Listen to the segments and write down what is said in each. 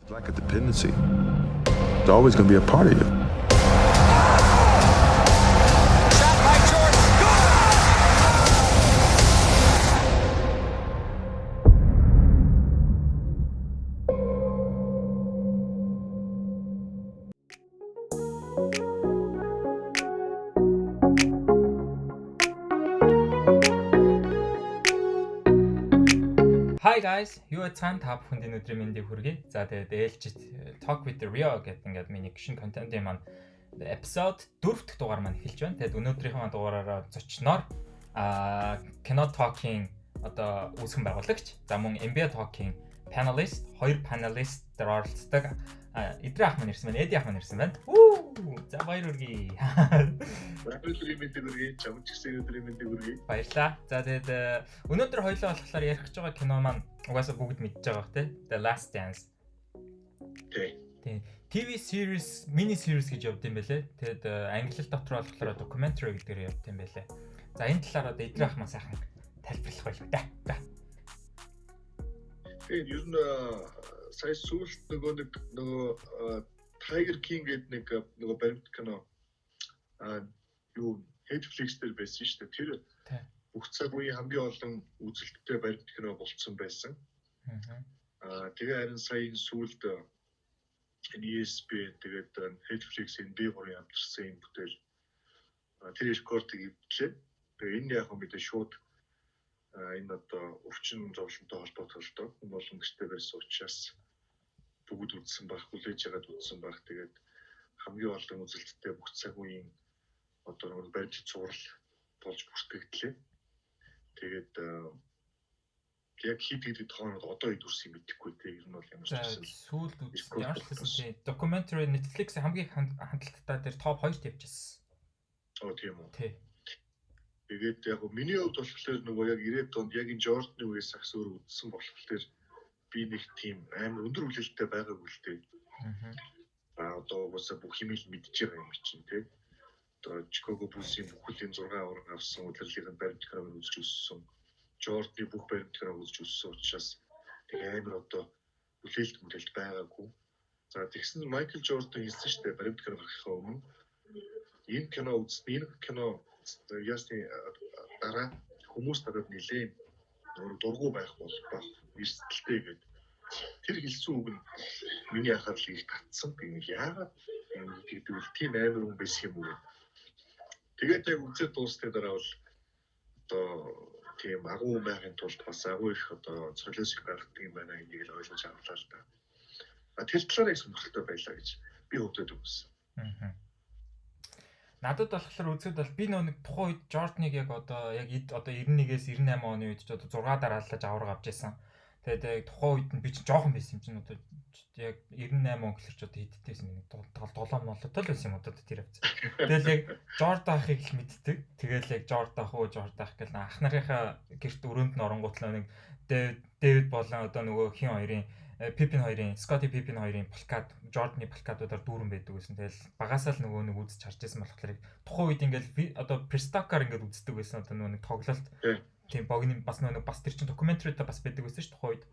Like a dependency. It's always going to be a part of you. Shot by Jordan. Hi guys, юу цаана та бүхэнд энэ өдрийн мэндийг хүргэе. За тэгээд ээлжид Talk with the Rio гэдэг ингээд миний гişin контентын маань episode 4 дахь дугаар маань эхэлж байна. Тэгээд өнөөдрийнхөө дугаараараа зочноор кино talking одоо үүсгэн байгуулагч, за мөн NBA talking panelist, хоёр panelist-ээр оролцдог Идрээ ах маань ирсэн байна. Эди ах маань ирсэн байна. За баяр хүргэе. Өдрийн мэндийг хүргэе. Чамд ч гэсэн өдрийн мэндийг хүргэе. Баярлалаа. За тэгээд өнөөдөр хоёулаа болохоор ярих гэж байгаа кино маань угаасаа бүгд мэдж байгаа бах тий. The Last Dance. Тий. TV series, mini series гэж явд юм байлээ. Тэгээд англил дотор болохоор documentary гэдгээр явд юм байлээ. За энэ талаар одоо Идрээ ах маань сайхан тайлбарлах байлгүй да. Тэгээд ер нь сая сүүлд нөгөө Tiger King гэдэг нөгөө баримт кино юу Netflix дээр байсан шүү дээ. Тэр бүх цаг үеийн хамгийн олон үзэлттэй баримт кино болцсон байсан. Тэгээ харин сая сүүлд ESPN тэгээд Netflix-ийн B3 хамтарсан юм бүтээл тэр рекордыг эвдлээ. Тэгээ энэ яг мэдээ шууд энэ одоо өвчин зовлонтой холбоотой олон гэртэй байсан учраас бүгд үзсэн байх, хүлээж аваад үзсэн байх. Тэгээд хамгийн олон үзэлттэй бүх цаг үеийн одоо нэг баримт зураг болж бүртгэгдлээ. Тэгээд яг хит тоонод одоо идвэрсэн мэдэхгүй те ер нь бол ямар ч гэсэн сүүлд үзсэн ямар ч гэсэн тий documentary Netflix хамгийн хандлттай дээр топ 2-т явчихсан. Тийм үү. Тий. Тэгээд яг миний хувьд болохоор нөгөө яг 90-ад онд яг энэ Jordan үеэс ахс өөр үзсэн болохоор би нэг тийм амар өндөр хүлээлттэй байгаагүй л дээ. Одоо угаасаа бүх хэмээл мэдж байгаа юм чинь тий. Одоо Chicago Bulls-ийн бүх хүлийн 6 авраг авсан удирдлагын баримт киног үзэж өссөн. Jordan-ы бүх баримт киног үзэж өссөн учраас тэг амар одоо хүлээлт байгаагүй. За тэгсэн Michael Jordan хэлсэн шүү дээ баримт кино гарахаа өмнө энэ кино үзсэн энэ кино ясны дараа хүмүүс надад нэлээд дургу байх эрсдэлтэй гэдэг. Тэр хэлсэн үг нь миний анхаарлыг их татсан. Би яагаад тэгвэл тийм амар хүн байсан юм бэ? Тэгээд яг үзээд дуусны дараа бол одоо тийм агуу байхын тулд бас агуу их одоо цолиос гаргадаг юм байна гэдгийг л ойлгож авлаа л да. Тэр талаар их сонирхолтой байлаа гэж би өвдөд өгсөн. Надад болохоор үзэхэд бол би нэг тухайн үед Jordan-ыг яг одоо 91-ээс 98 оны үед ч одоо 6 дарааллаж авраг авч байсан. Тэгээд тухайн үед нь би ч жоохон байсан юм чинь одоо яг 98 он гэхэлч одоо хэдтэйсэн нэг 7 молтой л байсан юм одоо тэр авц. Тэгэл яг Jordan ахыг л мэддэг. Тэгэл яг Jordan ах гэл ах нарынхаа гэрт өрөөнд нь оронгуутлаа нэг Дэвид болон одоо нөгөө хин хоёрын Pippen хоёрын Scottie Pippen хоёрын плакат Jordan-ы плакатуудаар дүүрэн байдаг гэсэн. Тэгэл багасаа л нөгөө нэг үзэж харж байсан болохоор тухайн үед ингээл одоо Prestoccer ингээд үздэг байсан одоо нөгөө нэг тоглолт тийм богны бас нөгөө бас тэр чин докюментариудаа бас байдаг байсан шүү тухайн үед.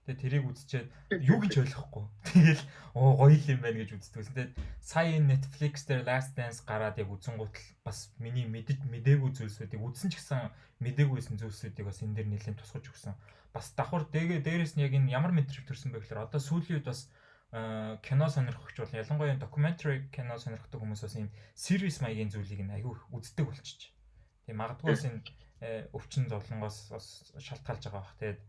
Тэгээ тэрийг үзчихээд юу гэж ойлгохгүй. Тэгэл гоё юм байна гэж үздэг байсан. Тэгээд сая Netflix дээр Last Dance гараад яг үзэнгуутл бас миний мэдээгүй зүйлсүүдийг үзсэн ч гэсэн мэдээгүйсэн зүйлсүүдийг бас энэ дэр нэлээд тусгаж өгсөн. Бас давхар дээрээс нь яг энэ ямар мэдрэмж төрсэн бэ гэхээр одоо сүүлийн үед бас кино сонирхогч бол ялангуяа documentary кино сонирхдаг хүмүүс бас ийм series маягийн зүйлийг нь аягүй үздэг болчих. Тийм магадгүй бас энэ өвчин зовлонгоос бас шалтгаалж байгаа бах. Тэгээд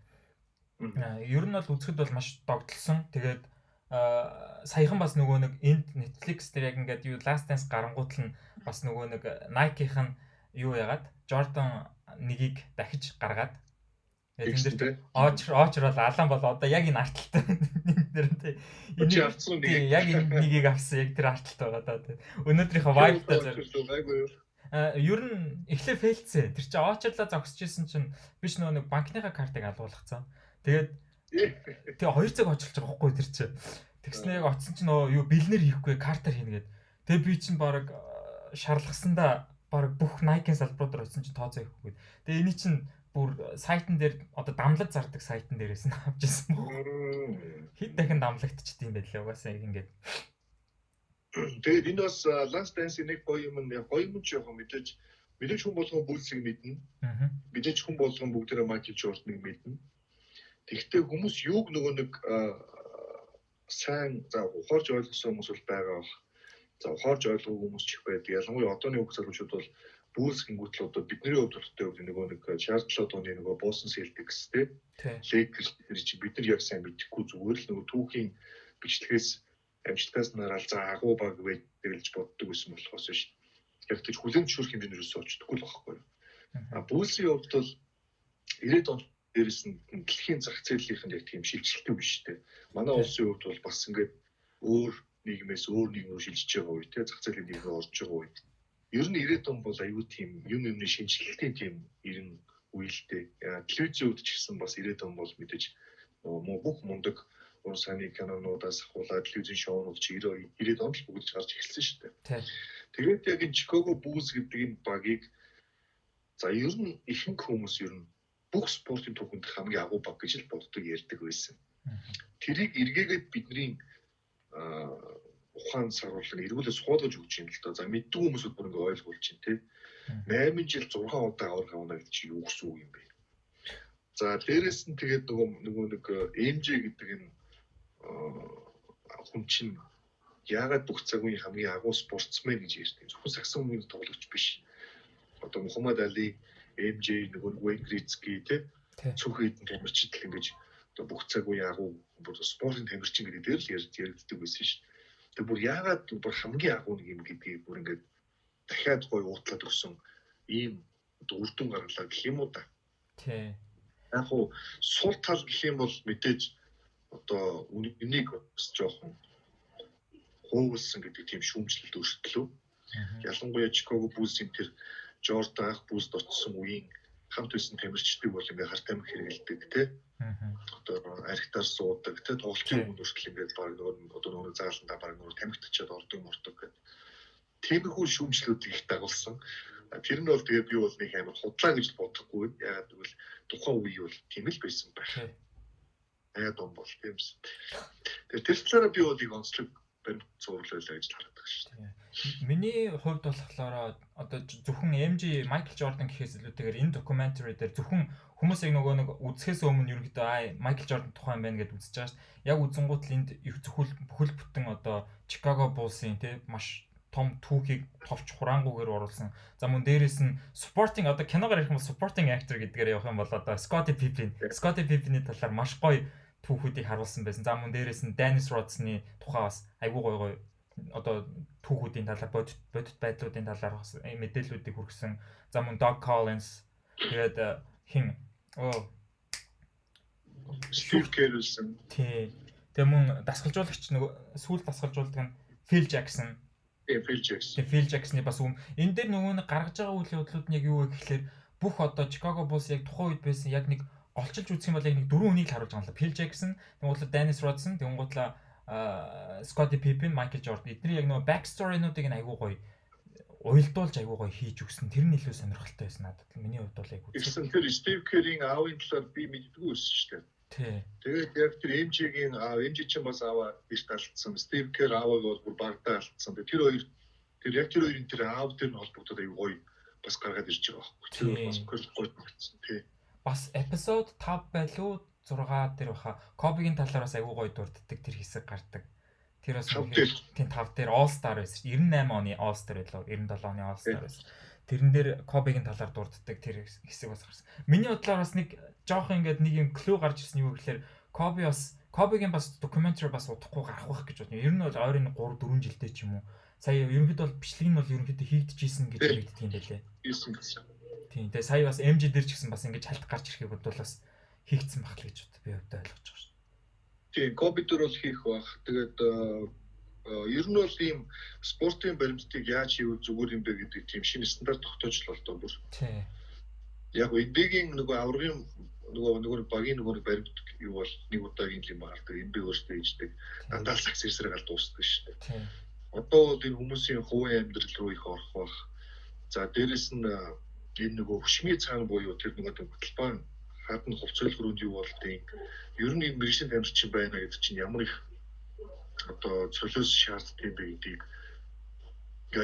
ер нь бол үзэхэд бол маш догтлсон. Тэгээд саяхан бас нөгөө нэг энд Netflix дээр яг ингээд юу Last Dance гарангуутл нь бас нөгөө нэг Nike-ийн юу яагаад Jordan нэгийг дахиж гаргаад тэгээд очрол алан бол одоо яг энэ арталтай нэр тий. Энийг авсан нэг яг энэ нэгийг авсан яг тэр арталтай байгаа даа тий. Өнөөдрийнхөө vibe-тай зэрэг. Ер нь эхлээ фейлцээ. Тэр чинь очрлоо зогсчихсэн чинь биш нөгөө нэг банкныхаа картыг алгуулгацсан. Тэгээд тэгээ 2 цаг очилж байгаа байхгүй тэр чинь. Тэгснэ яг оцсон чинь нөгөө юу бэлнэр хийхгүй картаар хийнэ гээд. Тэгээ би чинь баг шарлахсандаа баг бүх Nike-ийн салбаруудаар очсон чинь тооцоо ихгүй. Тэгээ эний чинь бүр сайтн дээр одоо дамлаж зардаг сайтн дээрээс нь авч ирсэн баг. Хэд дахин дамлагдчихд юм бэ лээ угаасаа ингээд. Тэгээд энэ бас Last Dance-ийн нэг гоё юм ч яг мэдээж хүн болгон Bulls-ыг мэднэ. Мэдээж хүн болгон бүгдээрээ Michael Jordan-ыг мэднэ. Тэгэхдээ хүмүүс юуг нөгөө нэг сайн ухаарж ойлгосон хүмүүс бол байгаа бах. За ухаарж ойлгоогүй хүмүүс ч их байдаг. Ялангуяа одооны үг залуучууд бол Bulls гингүүтэл одоо бидний хувьд нөгөө нэг Charlotte оны нөгөө Boston Celtics те Lakers бид нар яг сайн мэдэхгүй зүгээр л нөгөө түүхийн бичлэгээс амжилтаас нараал за агуу баг гэж боддог байсан болохоос ш. Яг тийч хүлэн зөвшөөрөх хэмжээнд юусоо очдоггүй л байхгүй юу. Bulls-ийн хувьд бол 90-ад он дээрээс нь дэлхийн зах зээлийнх нь яг тийм шилжилттэй биш те. Манай улсын хувьд бол бас ингээд өөр нийгмээс өөр нийгэм рүү шилжиж байгаа үе те зах зээлийн нийгэм орж байгаа үе. Ер нь 90-ад он бол аюу тийм юмны шинжилгээтэй тийм ирэн үеэлтэй. Телевизийн үед ч гэсэн бас 90-ад он бол мэдээж бүх мундаг уран сайхны кинонуудаас ахуулаад телевизийн шоунууд чи 90-ад онд л бүгд гарч эхэлсэн шүү дээ. Тэгээд яг энэ Chicago Bulls гэдэг энэ багийг за ер нь ихэнх хүмүүс ер нь бүх спортын түүхэнд хамгийн агуу баг гэж л боддог ярьдаг байсан. Тэрийг эргээгээд бидний ухаан саруулна эргүүлээ суулгаж өгч юм л доо. За мэддэг хүмүүсүүд бүр ингээ ойлгуулж чинь те. 8 жил 6 удаа авраг авна гэж юу гэсэн үг юм бэ? За дээрэс нь тэгээд нөгөө нэг MJ гэдэг энэ хүн чинь яагаад бүх цаг үеийн хамгийн агуу спортсмен гэж ярьдаг. Зөвхөн сагсан өмнө тоглогч биш. Одоо Мухаммад Али, MJ нөгөө Wayne Gretzky те цүнх хэдэн тамирчид л ингэж одоо бүх цаг үеийн агуу спортын тамирчин гэдэг дээр л яригддаг байсан ш. Тэг бүр яагаад бүр хамгийн агуу нэг юм гэдгийг бүр ингээд дахиад гоё уутлаад өгсөн ийм үрдүн гаргалаа гэх юм уу та. Тий. Яг уу сул тал гэх юм бол мэдээж одоо үнийг бас жоохон хуульсан гэдэг тийм шүүмжлэлт өртөлөө. Ялангуяа Chicago Bulls-ийн тэр Jordan ах Bulls-д очсон үеийн хамт байсан тамирчдыг бол ингээ хар тамхи хэрэгэлдэг те. Одоо архитаар суудаг те тоглолтын өмнө хүртэл ингээ баг нөгөө зааландаа баг нөгөө тамхитчаад ордог гэдэг. Тиймэрхүү шүүмжлэлүүдийг их дагуулсан. Тэр нь бол тэгээ би бол нэг амар худлаа гэж бодохгүй. Яагаад гэвэл тухайн үе бол тийм л байсан байх. Аа дом бол тиймс. Тэр талаараа би бол их онцлог баримт зурлуулаа гэж хардаг шүү дээ. Миний хувьд болохоор одоо зөвхөн MJ Michael Jordan гэхээс илүүтэйгээр энэ documentary дээр зөвхөн хүмүүс яг нөгөө нэг үзэхээс өмнө ерөнхийдөө Michael Jordan тухай юм байна гэж үзэж байгаа шүү дээ. Яг үзэнгуут л энд бүхэл бүтэн одоо Chicago Bulls-ийн тий маш том түүхийг товч хураангүйгээр оруулсан. За мөн дээрэс нь supporting одоо киногоор ярих юм бол supporting actor гэдгээр явах юм бол одоо Scottie Pippen-ийн талаар маш гоё түүхүүдийг харуулсан байсан. За мөн дээрэс нь Dennis Rodman-ы тухай бас айгүй гоё одоо түүхүүдийн талаар бодит байдлуудын талаар бас мэдээллүүдийг хүргэсэн. За мөн Doug Collins тэгээд хин Steve Kerr-сэн. Тий. Тэгээд мөн дасгалжуулагч нөгөө сүүл дасгалжуулдаг нь Phil Jackson. Phil Jackson-ы бас энэ дээр нөгөө нэг гаргаж байгаа үйл явдлууд нь яг юу вэ гэхэлэр бүх одоо Chicago Bulls яг тухайн үед байсан яг нэг олчилж үзэх юм бол яг нэг дөрвөн хүнийг харуулж байгаа юм л. Phil Jackson, тэнгуудлаа Dennis Rodman, тэнгуудлаа Scottie Pippen, Michael Jordan. Эдний яг нөгөө back story-нуудыг нь айгүй гоё уйлдуулж айгүй гоё хийж өгсөн. Тэр нь илүү сонирхолтой байсан надад. Миний хувьд бол яг үзсэн. Тэр Steve Kerr-ийн аавын талаар би мэддэггүй байсан шүү дээ. Тий. Тэгээд яг тэр MJ-гийн MJ чинь бас ааваа биш алдсан. Steve Kerr аавыг бол бүр багтаа алдсан. Тэр хоёрын тэр аав тэр нь холбогдоод айгүй гоё бас гаргаад ирж байгаа байхгүй. Тэр бас гоё багтсан. Тий. Бас эпизод 5 байлуу 6 дээр баха Kobe-гийн талаар бас айгүй гоё дурддаг тэр хэсэг гардаг. Тэр бас тийм 5 дээр All Star байсан. 98 оны All Star байлаа. 97 оны All Star байсан. Тэрэн дээр Kobe-гийн талаар дурддаг тэр хэсэг бас гарсан. Миний бодлоор бас нэг жоох ингээд нэг юм клүү гарч ирсэн юу гэхээр Kobe-гийн бас documentary бас удахгүй гарах байх гэж бодсон. Ер нь бол ойрын 3-4 жилдээ ч юм уу. Сая ерөнхийдөө бол бичлэг нь бол ерөнхийдөө хийгдэжсэн гэж хэлдэг юм байлээ. Хийсэн гэсэн. Тийм. Тэгээ сая бас MJ дээр ч гэсэн бас ингэж хальт гарч ирэхийг бол бас хийгдсэн байх л гэж би өвдөө ойлгож байгаа шүү. Тийм, Kobe дээр бол хийх бах. Тэгээд ер нь бол ийм спортын баримтыг яаж хийвэл зүгээр юм бэ гэдэг тийм шинэ стандарт тогтоож л болдоо бүр. Тийм. Яг NBA-гийн нөгөө аврагын нөгөө багийн нөгөө баримт юу бол нэг удаагийн юм баардаг. NBA өөртөө хийждэг. Дандаа сакс хэрсээр дуусдаг шүү дээ. Тийм. Одоо бол энэ хүмүүсийн хувийн амьдрал руу их орох бах. За дээрэс нь энэ нөгөө хөшмий цаана буюу тэр нөгөө хөтөлбөр хадны хувцсолгорууд юу болдгийг ер нь энэ мэрэгжлийн тамирчин чинь байна гэдэг чинь ямар их одоо цолиос шаарддаг юм бэ гэдгийг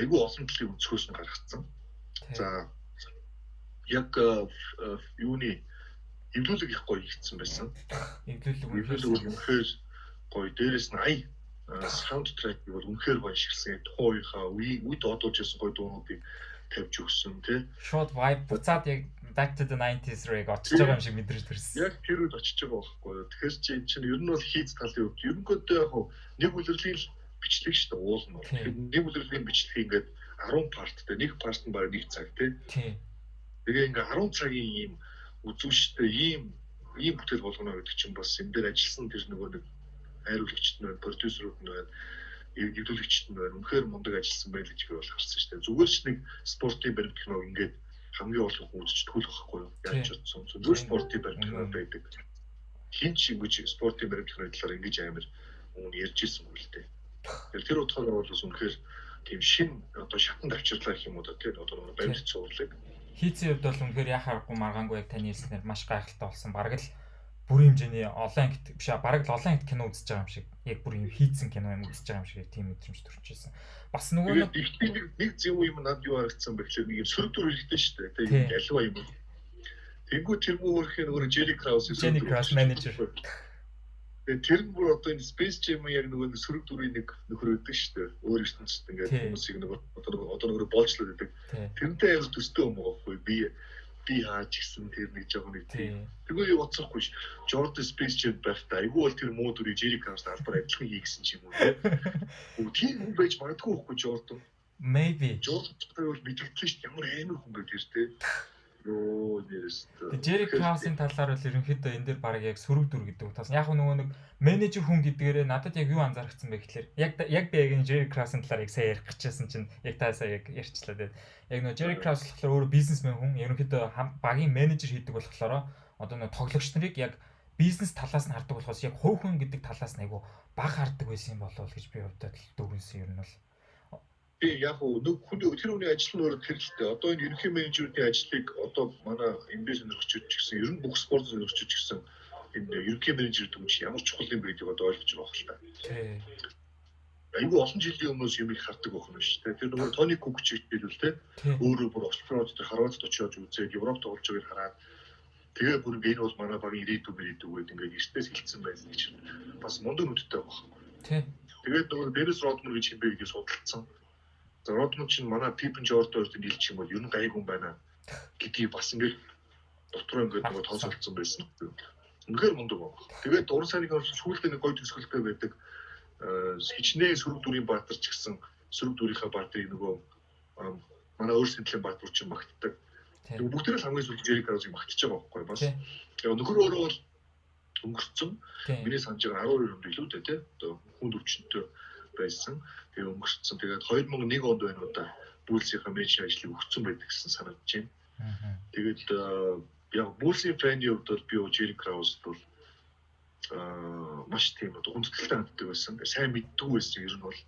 айгүй олон талын өнцгөөс нь гаргацсан. За яг юуны эвлүүлэг их гоё хийгдсэн байсан. Эвлүүлэг үнэхээр гоё. Дээрээс нь саунд трек бол үнэхээр гоё ширсэн. Тухайн үеийнхаа үед одуулж ирсэн гоё дуунуудыг тавьж өгсөн тий. Short vibe буцаад яг back to the 90s рэг очиж байгаа юм шиг мэдрэж төрсөн. Яг тэр үед очиж байгаа байхгүй юу. Тэгэхээр чи энэ чинь ер нь бол хийц талын үед ерөнхийдөө яг нэг үлрэлийн бичлэг шүү дээ уулна. Нэг үлрэлийн бичлэг ингээд 10 парттай нэг парт нь баг 1 цаг тий. Тэгээ ингээд 10 цагийн ийм үзүүштэй ийм бүтээл болгоно гэдэг чинь бас энэ дээр ажилласан тэр нөгөө нэг хайруулагчд нь продюсерүүд нь байна. Эвлүүлэгчд нь байна. Үнэхээр мундаг ажилласан байл гэж би бол харсан шүү дээ. Зүгээр ч нэг спортын баримт киног ингээд хамгийн олон хүн үзчихдэг л байхгүй юу? Яаж чадсан. Зүгээр спортын баримт кино байдаг. Хин ч ингэж спортын баримт кино талаар ингэж амар хүн ярьж ирсэн юм л дээ. Тэр утгаараа бол үнэхээр тийм шин одоо шатанд авчирлаа гэх юм уу да тийм одоо баримт цуурлаг. Хийцийн хувьд бол үнэхээр яхаарахгүй маргаангүй яг таны хэлснээр маш гайхалтай болсон. Бараг л бүрийн хэмжээний олон ангит биш бараг л олон ангит кино үзэж байгаа юм шиг яг бүрийн хийцэн кино юм үзэж байгаа юм шиг тийм мэдрэмж төрчихсэн. Бас нөгөө нэг зөв юм над юу харагдсан бэ гэхээр нэг юм сөрөг дүр хэрэгтэй шүү дээ. Тийм альва юм. Тэнгүү тэр мөрхийн нөгөө Jerry Krause менежер. Тэр нь бүр одоо энэ Space Jam яг нөгөө сөрөг дүрийн нэг нөхөр өгдөг шүү дээ. Өөр ертөнцид ингээд хүмүүсийг нөгөө одоо нөгөө боолчлоод өгдөг. Тэрнтэй яг төстэй юм байхгүй би хаач гисэн тэр нэг жоо нэг тийм. Тэгвэл юу утсахгүй ш. Jordan Space Jam байхдаа айгүй бол тэр муу дүрийг Jerry Krause албаар адилхан хийгсэн ч юм уу тийм. Тийм хүн байж магадгүй байхгүй Jordan. Maybe. Jordan бол мэдгэсэн ш. Ямар амар хүн бэ тэр тийм. Йоо нэрс. Jerry Krause-ийн талаар бол ерөнхийдөө энэ дээр баг яг сөрөг дүр гэдэг утгаас яг нөгөө нэг менежер хүн гэдгээрээ надад яг юу анзаарчихсан бэ гэхээр яг би яг энэ Jerry Krause-ийн талаар яг сайн ярих гэжсэн чинь яг та сая яг ярьчлаа дээ. Яг нөгөө Jerry Krause болохоор өөрөө бизнесмен хүн ерөнхийдөө багийн менежер хийдэг болохоор одоо нөгөө тоглогч нарыг яг бизнес талаас нь хардаг болохоос яг хувь хүн гэдэг талаас нь айгу баг хардаг байсан юм болов гэж би хувьдаа дүүрэнсэн юм нь бол яг нэг хүн тэр хүний ажил нь өөрөө тэр л дээ. Одоо энэ ерөнхий менежерийн ажлыг одоо манай NBA сонирхчид ч гэсэн ер нь бүх спорт сонирхчид ч гэсэн энэ ерөнхий менежер гэдэг нь ямар чухал юм бэ гэдгийг одоо ойлгож байгаа хэл та. Тий. Айгүй олон жилийн өмнөөс юм их хардаг байх юм шүү дээ. Тэр нөгөө Тони Кук ч хэлбэл те өөрөө бүр Австралид тэр Харвардд очиод үзээд Европт тоглож байгааг хараад тэгээ бүр энэ бол манай багийн ирээдүйн гэдэг ингээд эртнээс хэлсэн байсан гэж бас мундаг нүдтэй байна. Тий. Тэгээд нөгөө Dennis Rodman гэж юм бэ гэдгийг судалсан. За Родмон чинь манай Pippen Jordan-оор нийлчих юм бол ер нь гайгүй юм байна гэдгийг бас ингээд дотроо ингээд нөгөө тооцоолсон байсан. Үнэхээр мундаг байна. Тэгээд уран сайныг сүүлдээ нэг гоё төсгөлтэй байдаг. Хичнээн сөрөг дүрийн баатар ч гэсэн сөрөг дүрийнхаа баатрыг нөгөө манай өөр сэнтлийн баатар чинь магтдаг. Тэгээд бүгдээ л хамгийн сүүлд Jerry Krause-ыг магтаж байгаа байхгүй бас. Тэгээд нөхөр өөрөө бол өнгөрцөн. Миний санаж байгаа 12 онд илүү дээ тий. Одоо хүн өвчнөд байсан. Тэгээ өнгөрцөн. Тэгээд 2001 онд байна уу да Bulls-ийн менежер ажлыг өгсөн байдаг гэсэн санагдаж байна. Тэгээд яг Bulls-ийн фэний хувьд бол би Jerry Krause бол маш тийм одоо хүндэтгэлтэй ханддаг байсан. Сайн мэддэг байсан ер нь бол.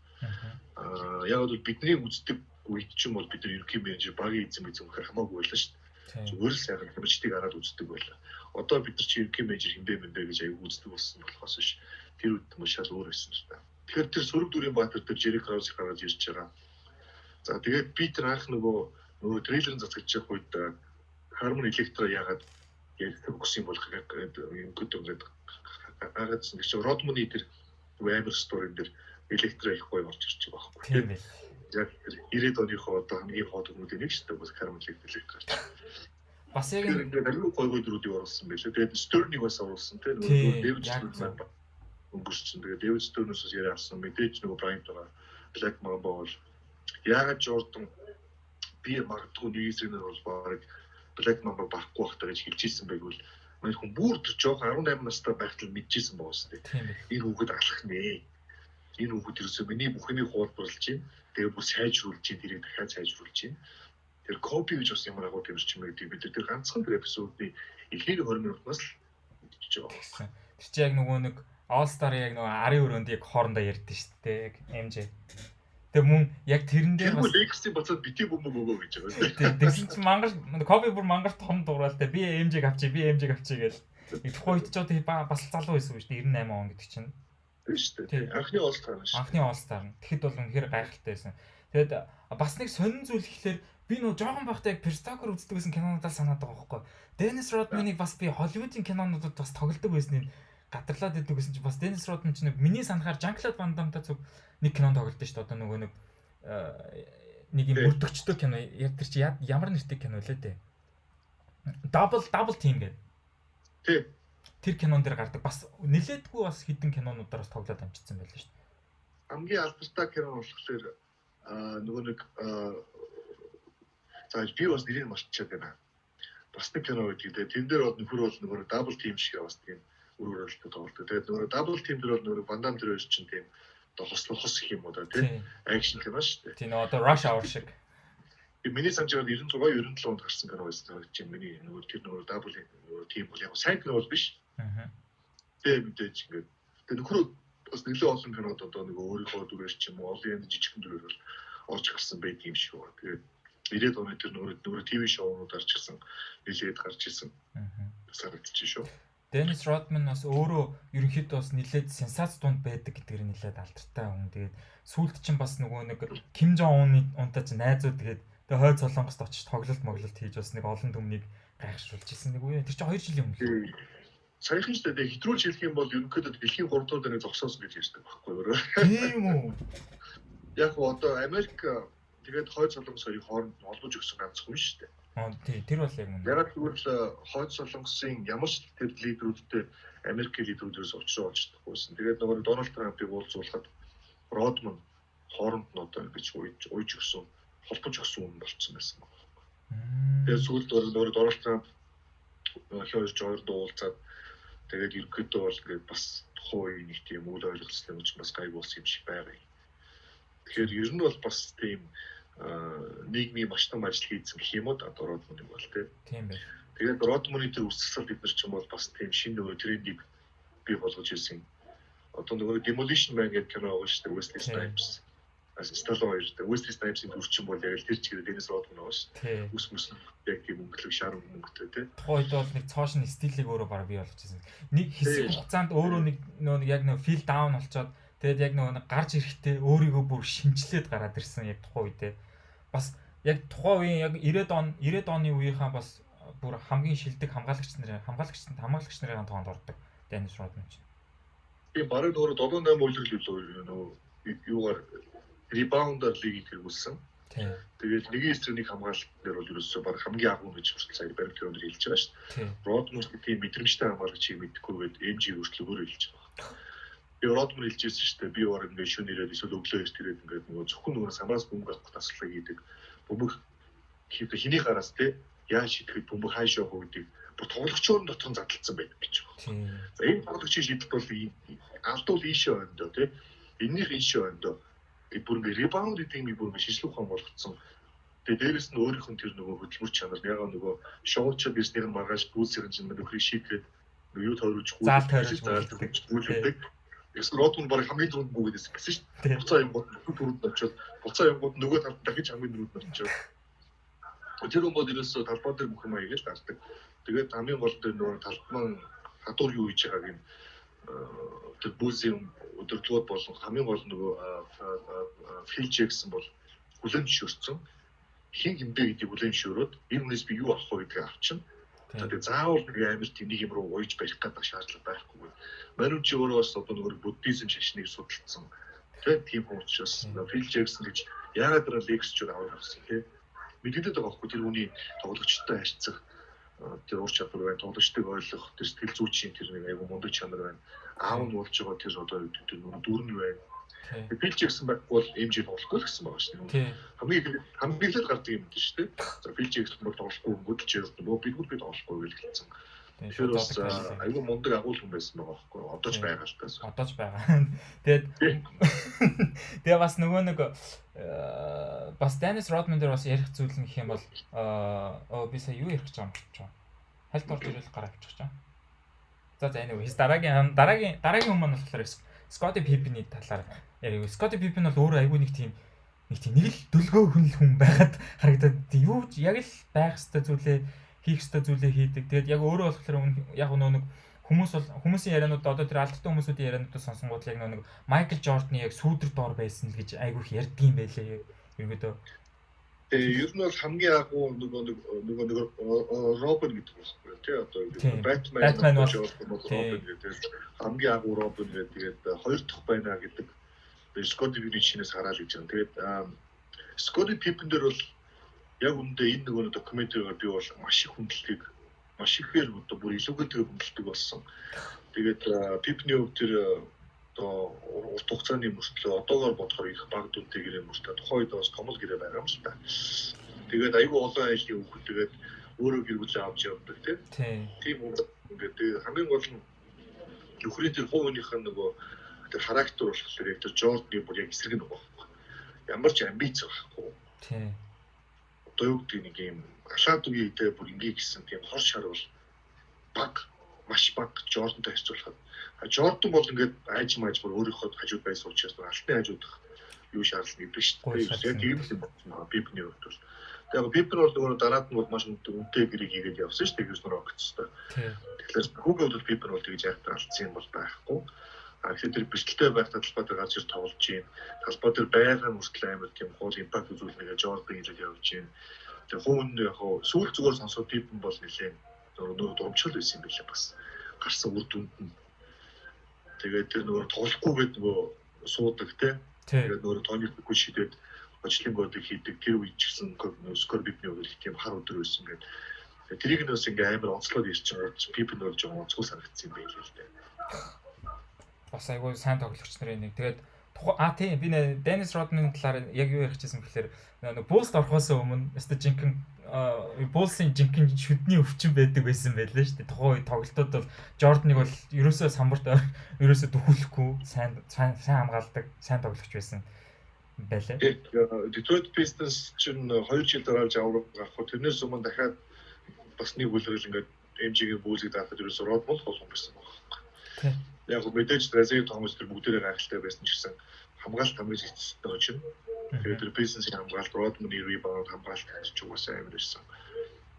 Яг бол бидний үздэг үед ч юм бол бид нар ерөнхий менежер багийн эзэн гэхээр хамаагүй байлаа шүү дээ. Зүгээр л сайхан хэмжтийг хараад үздэг байлаа. Одоо бид нар чи ерөнхий менежер хэмбэ гэж аяг үздэг болсон болохоос ш. Тэр үед маш шал өөр байсан шүү дээ. Тэгэхээр тэр сөрөг дүрийн баатар дээр Jerry Krause гараад ирж байгаа. За тэгээд би тэр анх нөгөө трейлерын цацгаж явах үед Harmon Electra яагаад яг өгсөн болох юм гэдэг агадсан гэж Rodman-ы тэр амар story дээр Electra их гоё орж ирж байгаа байхгүй. Тийм ээ. Яг 90-ад оныхоо одоо хамгийн хот хүмүүдийн нэг шүү дээ бас Harmon Electra. Бас яг ингээд аюул гоё дүрүүдийг оруулсан байлээ. Тэгээд Stern-ыг бас оруулсан тийм нөгөө David Stern өнгөрсөн. Тэгээд David Stern-өөс яриа авсан мэдээж нөгөө Bryant байгаа. Black Mamba бол яагаад Jordan би магадгүй нэгсрэнээр бол баг Black Mamba барахгүй байхдаа гэж хэлж ирсэн байггүй. Манай хүн бүр тэр жоох 18 настай байхдаа мэдчихсэн байгаа үстэй. Энэ хүүхэд алах нэ. Энэ хүүхэд ерөөсөө миний бүхний хуулбарлаж байна. Тэгээ бүр сайжруулж чинь тэрийг дахиад сайжруулж чинь. Тэр копи гэж бас ямар агуу тэмэрч юм гэдэг бид тэр ганцхан тэр эпизодны эхний 20 минутаас л мэдчихэж байгаа. Тэр чи яг нөгөө нэг All Star яг нөгөө арын өрөөнд яг хоорондоо ярьдэн шүү дээ. Яг MJ. Тэгээ мөн яг тэрэн дээр бас Lakers-ийн бацаад бити бөмбөг өгөө гэж байгаа. тэгсэн чинь мангар Коби бүр мангар том дууралтай би MJ-г авчи гэж. Тухайн үед ч одоо бас залуу байсан шүү дээ 98 он гэдэг чинь. Тийм шүү дээ. Анхны All-Star шүү. Анхны All-Star. Тэгэхэд бол үнэхээр гайхалтай байсан. Тэгээд бас нэг сонин зүйл гэхэлэр би нөө жоохон байхдаа яг Перстокер үздэг гэсэн кинонуудаа санаад байгаа байхгүй. Деннис Родманыг бас би Холливуудын кинонуудад бас тоглодог байсныг гадарлаад идэв гэсэн чинь бас Деннис Родман ч нэг миний санахаар Jean-Claude Van Damme-тай зөв нэг кинон тоглолт шүү дээ. Одоо нөгөө нэг юм мөрдөгчтэй кино. Яг тэр чи ямар нэртэй кино лээ дээ. Double Team гэдэг. Тий. Тэр кинон дээр гардаг бас нэлээдгүй бас хідэн кинонуудаар бас тоглоод амжицсан байлаа шүү дээ. Хамгийн албастай кино болохоор нөгөө нэг зааж би бас нэрийг мартчихад байна. Бас нэг кино гэдэг. Тэн дээр бол нөхөр бол нөгөө Double Team шиг бас тийм өрөөрөлтөд тоглолт. Тэгээд нөгөө Double Team дээр бол нөгөө Van Damme дээр чинь тийм хос гэх юм уу да тийм акшн кино шүү дээ. Тийм одоо Rush Hour шиг. Миний санджаар 96 97 онд гарсан кино байсан гэж миний нөгөө тэр нөгөө Double Team бол яг сайн кино бол биш. Тэгээд мэдээж ингээд тэгээд нөхөр бас нэлээд олон кинод одоо нөгөө өөрийнхөө дүрээр ч юм уу олон жижигхэн дүрээр бол орж гарсан байт юм шиг байна. Тэгээд 90-ад оны тэр нөгөө ТV шоунууд гарч ирсэн нэлээд гарч ирсэн. Санагдчих шүү. Деннис Родман бас өөрөө ерөнхийдөө бас нэлээд сенсац дунд байдаг гэдгээр нэлээд алдартай хүн. Тэгээд сүүлд чинь бас нөгөө нэг Ким Жон Унтай ч найзууд тэгээд хойд Солонгост очиж тоглолт хийж бас нэг олон түмнийг гайхшруулж ирсэн нэг үе. Тэр чинь 2 жилийн өмнө. Саяхан ч тэгээд хэтрүүлж хэлэх юм бол ерөнхийдөө дэлхийн 3 дахь дөрөв зогсоосон гэж ярьдаг байхгүй юу? Тийм үү. Яг одоо Америк тэгээд хойд Солонгос хоёрын хооронд олдож өгсөн ганц хүн шүү дээ. Тийм тэр бол яг үнэ. Яг тэгвэл хойд Солонгосын ямар ч тэр лидерүүдтэй Америкийн лидерүүдээс очроо олждаггүйсэн. Тэгээд нөгөө Дональд Трампыг уулзуулахад Родман хооронд нь одоо ингэж ууж өгсөн, холбож өгсөн хүн болцсон байсан байна. Тэгээд сүүлд нөгөө Дональд Трамп хоёр жойрд уулзаад тэгээд ерөнхийдөө бол ингээд бас тухайн үеийн нэг тийм үйл ойлголцол өгч бас гай болсон юм шиг байгаа. Тэгэхээр ер нь бол бас тийм нийгмийн маш том ажил хийсэн гэх юм уу одоо Родманыг бол тийм бай. Тэгээд Родманы тэр үсгсэл бид нар ч юм бол бас тийм шинэ нөгөө трендийг бий болгож ирсэн. Одоо нөгөө Demolition Man гэдэг кино байгаа шүү дээ. Wesley Snipes. Stallone хоёр. Wesley Snipes-ийн дүрчин бол яг л тэр чигээр Деннис Родман байгаа шүү дээ. Үс яг тийм өнгөлөг шар өнгөтэй тий. Тухайд бол нэг цоошин стилийг өөрөө бараг бий болгож ирсэн. Нэг хэсэг хугацаанд өөрөө нэг нөгөө яг нэг feel down болцоод тэгээд яг нөгөө гарч ирэхдээ өөрийгөө бүр шинжлээд гараад ирсэн яг тухайн үедээ. Бас яг тухайн үеийн яг 90-ад оны үеийнхаа бас бүр хамгийн шилдэг хамгаалагч нарын тоонд ордог Деннис Родман ч. Би бараг нөгөө 7-8 үйлрэл нөгөө юугаар ребаундер лигийг хэрэгүүлсэн. Тэгээд нэгэн эсрэг нэг хамгаалалт дээр бол ерөөсөө баг хамгийн агуу гэж хүртэл сая баримт өндөр хэлж байгаа шүү дээ. Родман тийм мэдрэмжтэй хамгаалагчийг мэдгүйгээд MJ өөрчлөгөөр хэлж байгаа. Би Родман хэлжсэн шүү дээ. Би бараг ингээд шөнө ирээд эсвэл өглөө эрт ирээд ингээд нөгөө зөвхөн нөгөө самраас бөмбөг авах тасалгаа хийдэг. Бөмбөг хийх хараас те яаж шийдэхэд бөмбөг хаашаа хөөдөг. Бүр тоглогчоор нь дотор задлагдсан байдаг гэж байна. За энэ тоглогчийн шийдэлт бол алдвал ийшээ байна дөө те. Энийх ийшээ байна дөө. Тэгээд бүр ингээд ребаунд гэдэг юм бүр ингээд шижлэх ухаан болгоцсон. Тэгээд дээрэс нь өөрийнх нь тэр нөгөө хөдөлмөр чанар ягаа нөгөө шоучд бизнесээр маргааш бүүсэрэн чинь нөхрийг шийдгээд юу тойруулж гүйлдэг. Эсвэл Родман баг хамгийн түрүүнд бүгдээс гэсэн шүү дээ. Буцаа юм бод түрүүнд очиод буцаа юм бод нөгөө талд дахиж хамгийн түрүүнд очиод. Тэр юм бол ерөөсөө талбай дээр бүх юм аяг л гардаг. Тэгээд хамгийн гол дээр нөгөө талбай хадуур юу хийж байгааг юм тэр бүүсийн өдөрлгүүд болон хамгийн гол нөгөө Phil Jackson бол хүлэн зөвшөөрсөн. Хин хэмбэ гэдгийг хүлэн зөвшөөрөөд энэ хүнээс би юу авах вэ гэдгийг авчин. Тэгээд заавал нэг амир тийм нэг юм руу уйж барих гэдэг шаардлага байхгүй. Манайд ч өөрөө бас одоо нөгөө буддизм шашныг судалсан. Тийм хүн учраас Phil Jackson гэж яагаад тэр лекцчуд авсан тийм мэдээд байгаа байхгүй тэр хүний тоглогчтой харьцах тэр ур чадвар байна, тоглогчдыг ойлгох, тэр сэтгэл зүйчийн тэр нэг айгу мундаг чанар байна. Аав нь болж байгаа тэр одоо тэр дүр нь байна. Phil Jackson бол MJ тоглохгүй гэсэн байгаа шүү дээ. Хамгийн ихэд гардаг юм дээ шүү дээ. За Phil Jackson бол тоглохгүй өнгөдөлж ярьсан. Бид тоглохгүй гэж хэлсэн. Тэр бас айгүй мундаг агуул хүн байсан байгаа байхгүй юу? Одоо ч байгаа л тас. Одоо ч байгаа. Тэгээ бас нөгөө нэг бас Dennis Rodman дээр бас ярих зүйл нь гэх юм бол би сая юу ярих гэж байгаа юм болчих жоо. Хальт орж ирэл гараа авчих жоо. За anyway дараагийн хүмүүс маань болохоор Scottie Pippen-ийн талаар ярив. Scottie Pippen бол өөрөө айгүй нэг тийм нэг тийм нэг л дүлгөө хүн байгаад харагдаад юу ч яг л байх ёстой зүйлээ хийх ёстой зүйлээ хийдэг. Тэгээд яг өөрөө болохоор яг нэг хүмүүсийн ярианууд одоо тэр алдтай хүмүүсийн яриануудыг сонсонгууд яг нэг Майкл Жорданы яг сүүдэр доор байсан л гэж айгүйх ярьдаг юм байлээ. Ерөөдөө. Тэгээ ер нь бол хамгийн агуу нөгөө Робин гэдэг байна тий одоо Batman бол Робин гэдэг хамгийн агуу Робин гэдэг тэгээд хоёр дахь байна гэдэг Scottie Pippen шинээс хараад гэж байна. Тэгээд Scottie Pippen дээр бол яг үндэ энэ нөгөө докюментараар би бол маш их хүндэлдэг маш ихээр одоо бүр илүүгээр хүндэлдэг болсон. Тэгээд Pippen-ийн хувьд тэр одоо урт хугацааны мөртлөө одоогоор бодохоор их баг дүнтэй гэрээ мөртлөө тухайн үед бас том л гэрээ байгаа юм шиг та. Тэгээд айгүй олон айлын хүүхэд тэгээд өөрөө гэр бүлээ авч явдаг тийм үү. Ингээд хамгийн гол нь нөхрийн тэр хувийнх нь нөгөө тэр характер болохоор яг тэр Жордны бүр яг эсрэг нэг байхгүй. Ямар ч амбиц байхгүй. Тийм. Одоо юу гэдэг нэг юм ашаад үеидээ бүр ингээ гисэн тийм хор шар бол баг маш баг Жордантай харьцуулахад. Жордан бол ингээд айж мааж бүр өөрийнхөө хажууд байсан учраас алтны хажуудах юу шаардлагатай гэдэг шүү дээ. Яг тийм юм Pippen-ийн хувьд бол. Тэгээд Pippen бол нөгөө дараад нь бол маш үнэтэй гэрийг хийгээд явсан шүү дээ. Houston Rockets-тай. Тэгэхээр хүүгээ бол Pippen бол тэгж яахтар алдсан юм бол байхгүй. Тэгэхээр тэр бэлтгэлтэй байх талбай дээр гарч ир тоглож гин. Талбай дээр байгаа мөртлөө амар тийм гол импакт үзүүлнэгээ Jordan хийж явж гин. Тэр хүн яг сүүл зүгээр сонсоод Pippen бол нэлээд нөгөө дурамчил байсан юм билээ бас. Гарсан үр дүнд нь. Тэгээд тэр нөгөө тоглохгүйгээд нөгөө суудаг тэгээд нөгөө тооны бүгүй шидэд ажлын бодыг хийдэг тэр үед ч гэсэн Scorpion-ийн үйл тийм хар өдөр байсан гэдэг. Тэрийг нь бас ингээ амар онцлог ирчихсэн. Pippen бол жоохон онцгой санагдсан юм байл л дээ. Бас айгүй сайн тоглогч нарын нэг. Тэгээд тийм би нэ Dennis Rodman-ын талаар яг юу ярих гэсэн бэхээр нэг Bulls орохоос өмнө өстө жинхэнэ Bulls-ын жинхэнэ шүдний өвчин байдаг байсан байлаа шүү дээ. Тухайн үед тоглолтууд бол Jordan-ыг бол ерөөсөө самбарт ерөөсөө дөхүүлэхгүй сайн хамгаалдаг, сайн тоглогч байсан байлаа. Detroit Pistons чинь 2 жил дараа авраг гарах. Тэрнээс өмнө дахиад бас нэг үлрэл ингээд MJ-ийн Bulls-ийг даахад ерөөсөө Rodman болгон байсан байна. Тийм. Яг мэдээж Brazil Thomas тэр бүгдээрээ гайхалтай байсан ч гэсэн хамгаалалт хамгийн эцэсттэй очив. Тэгээд тэр Pistons-ийн хамгаалалт Rodman-ийн rebound хамгаалалт ч угаасаа амар байсан.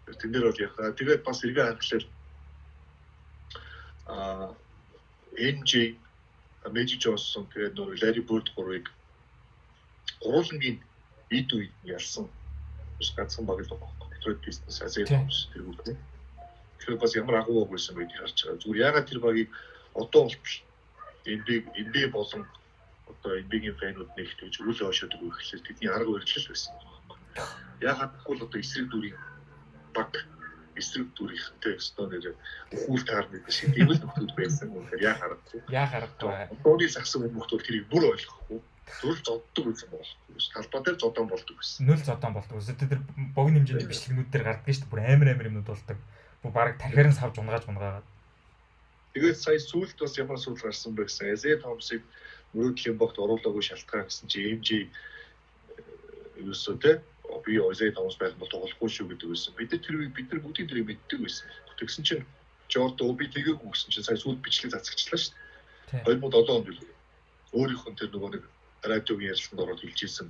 Тэн дээр бол яг тэгээд бас эргээ харахад MJ, Magic Johnson тэгээд нөр Larry Bird гурвыг гурвангийн эд үед ялсан. Бас ганцхан баг л байгаа. Detroit Pistons Isaiah Thomas тэр бүгд. Тэгэхээр бас ямар агуу байсан бэ гэж харж байгаа. Зүгээр ягаад тэр багийг одоо бол NBA болон одоо NBA-ийн фэнүүд нэгт гэж үл хашаадаг байх хэлээ тэдний арга барил байсан. Ягаад гэвэл одоо эсрэг дүрийн баг эсрэг дүрийнхтэй өстөө нэр хүүл таарны шиг тийм л нөхөд байсан. Тэгэхээр яа харахгүй. Одооны сагсан хүмүүс бол тэрийг бүр ойлгохгүй. Зүрх зоддог байсан болохгүй. Талбай дээр зодон болдог байсан. Нүл зодон болдог. Тэр богино хэмжээний бичлэгнүүд дээр гардаг шүү дээ. Бүр амар юмнууд болдог. Бүр баг тархиар нь савж унгаагаад. Тэгээд сая сүүлд бас ямар сүүл гарсан бэ гэсэн. Isaiah Thomas-ыг мөрөөдлийн богт оруулаагүй шалтгаан гэсэн чи MJ юусоо те би Isaiah Thomas байх бол тоглохгүй шүү гэдэг байсан. Бид нар бүгдийн тэрийг мэддэг байсан. Тэгсэн чинь Jordan би тэгээгүй гэсэн чинь сая сүүлд бичлэг цацагчлаа шүү дээ. 2007 онд өөрийнх нь тэр нөгөө нэг радиогийн ярилцлаганд ороод хэлжсэн.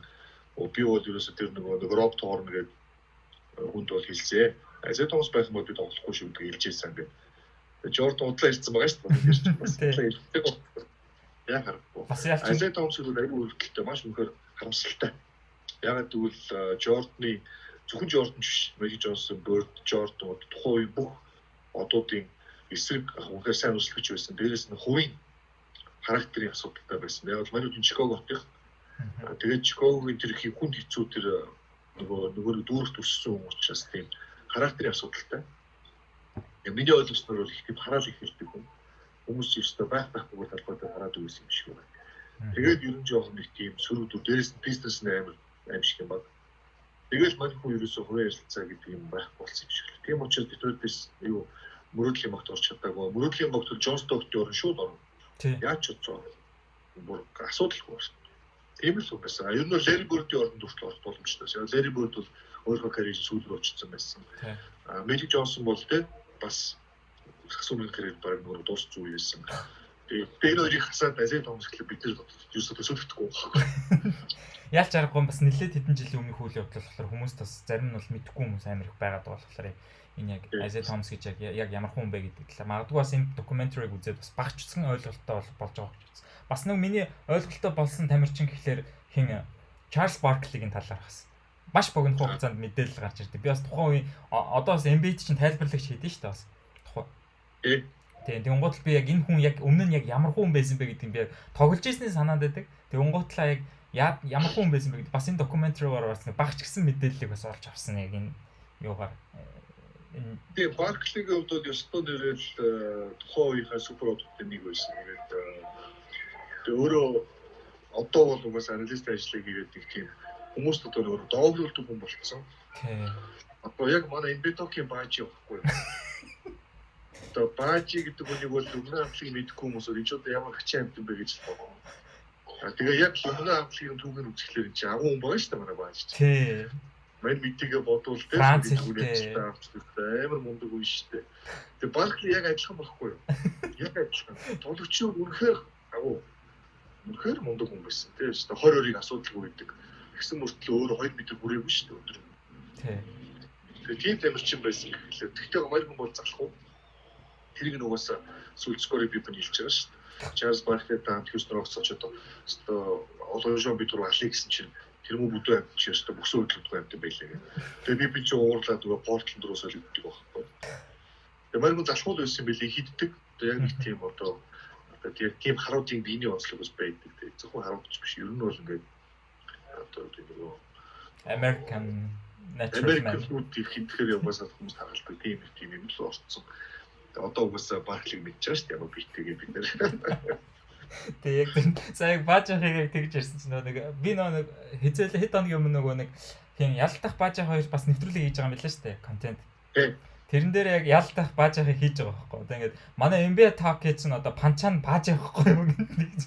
Би бол ерөөсөө тэр нөгөө Rob Thorne гэдэг хүнд бол хэлсэн. Isaiah Thomas байх бол би тоглохгүй шүү гэж хэлжсэн гэдэг. Jordan удлаа ирсэн байгаа шүү дээ. Яг харахгүй. Isaiah Thomas-ыг аюул үйлдэлтэй маш өнөхөр харамсалтай. Ягаад гэвэл Jordan-ы зөвхөн Jordan биш, Magic Johnson, Bird, Jordan тухайн үе бүх одуудын эсрэг үнэхээр сайн үслэгч байсан. Дээрээс нь хувийн характерын асуудалтай байсан. Яг л манай Chicago хотын. Тэгээд Chicago-гийн тэр хүнд хэцүү тэр нөгөө дүүрэгт өссөн хүмүүс учраас тийм характерын асуудалтай. Миний ойлгосноор бол их тийм хараал их хэлдэг хүмүүс ёстой байхгүй талбайд хараад үзсэн юм шиг байна. Тэгээд ер нь жоохон нэг тийм сөрөгдөө дээрээс нь Pistons амар шиг юм байна. Тэгээд манай хүн ерөөсөө хувийн ярилцаа гэдэг юм байхгүй болсон юм шиг. Тийм учраас Detroit юу мөрөөдлийн багт орч чадаагүй. Мөрөөдлийн багт John Stockton орно шууд орно. Яаж ч удаа бүр асуудалгүй байна. Тийм л байсан. Ер нь Larry Bird-ийн орнд хүртэл орох боломжтой. Larry Bird бол өөрийнхөө карьерийн сүүлд очсон байсан. Magic Johnson бол бас асуумын карьер баг нөгөө дуусч үе байсан. Тэгээд энэ хоёрыг хасаад Азия Томс гэхэл бид нар юусоо төсөөлөхгүй байна. Яалч аргагүй бас нэлээд хэдэн жилийн өмнөх үйл явдал болохоор хүмүүс бас зарим нь бол мэдгүй хүмүүс амар их байгаад байгаа болохоор энэ яг Азия Томс гэж яг ямар хүн бэ гэдэг талаар магадгүй бас энэ докюментариг үзээд бас багчсан ойлголттой болж байгаа гэж. Бас нэг миний ойлголттой болсон тамирчин гэхэлэр хин Чарльз Барклигийн талаар бас маш богино хугацаанд мэдээлэл гарч ирдэг. Би бас тухайн үе одоо бас MBA чинь тайлбарлагч хийдэж шүү дээ бас. Тухайн. Тийм гол би яг энэ хүн яг өмнө нь яг ямар хүн байсан бэ гэдгийг би яг тоглож ирсний санаанд байдаг. Тийм гутлаа яг ямар хүн байсан бэ гэдэг бас энэ докюментаригаар бас багч гисэн мэдээллийг бас олж авсан яг энэ юугаар тийм Барклигийн хувьд ёстой нэрэл тухайн үеийнхээ супер одуудын нэг байсан. Тэгээд өөрөө одоо бол угаас аналист ажлыг хийгээд нэг тийм хүмүүст одоо өөрөө доогдуулдаг хүн болчихсон. Тийм. Одоо яг манай Инбитокийн баажи байхгүй юу? Одоо баажи гэдэг үнийг бол өмнө амтлыг мэдэхгүй хүмүүс энэ ч одоо ямар хачаа амт юм бэ гэж бодлоо. Тэгээ яг өмнө амтлагийн түүхийг үзэхлээр чи агуу хүн байгаа шүү дээ манай баажи. Тийм. Мань мэдээгээ бодвол тийм амар мундаг үе шүү дээ. Тэгээ Баркли яг адилхан байхгүй юу? Яг адилхан. Тоглогчид үнэхээр агуу. Үнэхээр мундаг хүн байсан тийм шүү дээ. 20-20-ыг асуудалгүй байдаг. Тэгсэн мөртлөө өөрөө 2 метр хүрээгүй шүү дээ өдөр. Тийм. Тэгээ тийм тамирчин байсан гэхлээр тэгтээ хоёр хүн бол залах уу? Тэрийг нугасаа сүлцгөрөө би хэлж байгаа шүү дээ. Чарльз Баркли таамт Хьюстон Рокс очоод олонжоо би түрүү алыг гэсэн чинь тэр муу бүдүү амт чи өстө бөксөө хөдлөдөг амт байлаа гэх. Тэгээ би чи уурлаад нөгөө Портланд руу солигддог байхгүй. Тэгээ маань залхуул байсан билий хиддэг. Тэгээ яг нэг тийм одоо тэгээ тийм харуудын биений онцлог ус байдаг. Тэгээ зөвхөн харуудч биш. Ер нь бол ингээд одоо нөгөө American natural man food хийхээр яваасаа хүмүүс хагалдаг тийм юм л орцсон. Одоо угаасаа Барклиг мэдчихэж шүү дээ. Ямар битгээ бид нэр. Тэгээ яг сая баажахыг яг тэгж ирсэн чинь нэг би нэг хизээл хэд хоногийн өмнө нөгөө нэг тийм ялтах баажах хоёр бас нэвтрүүлэг хийж байгаа юм билээ шүү дээ. Контент. Тэрэн дээр яг ялтах баажахыг хийж байгаа байхгүй. Одоо ингээд манай MBA talk гэж чинь одоо панчаан баажах байхгүй юу гэж.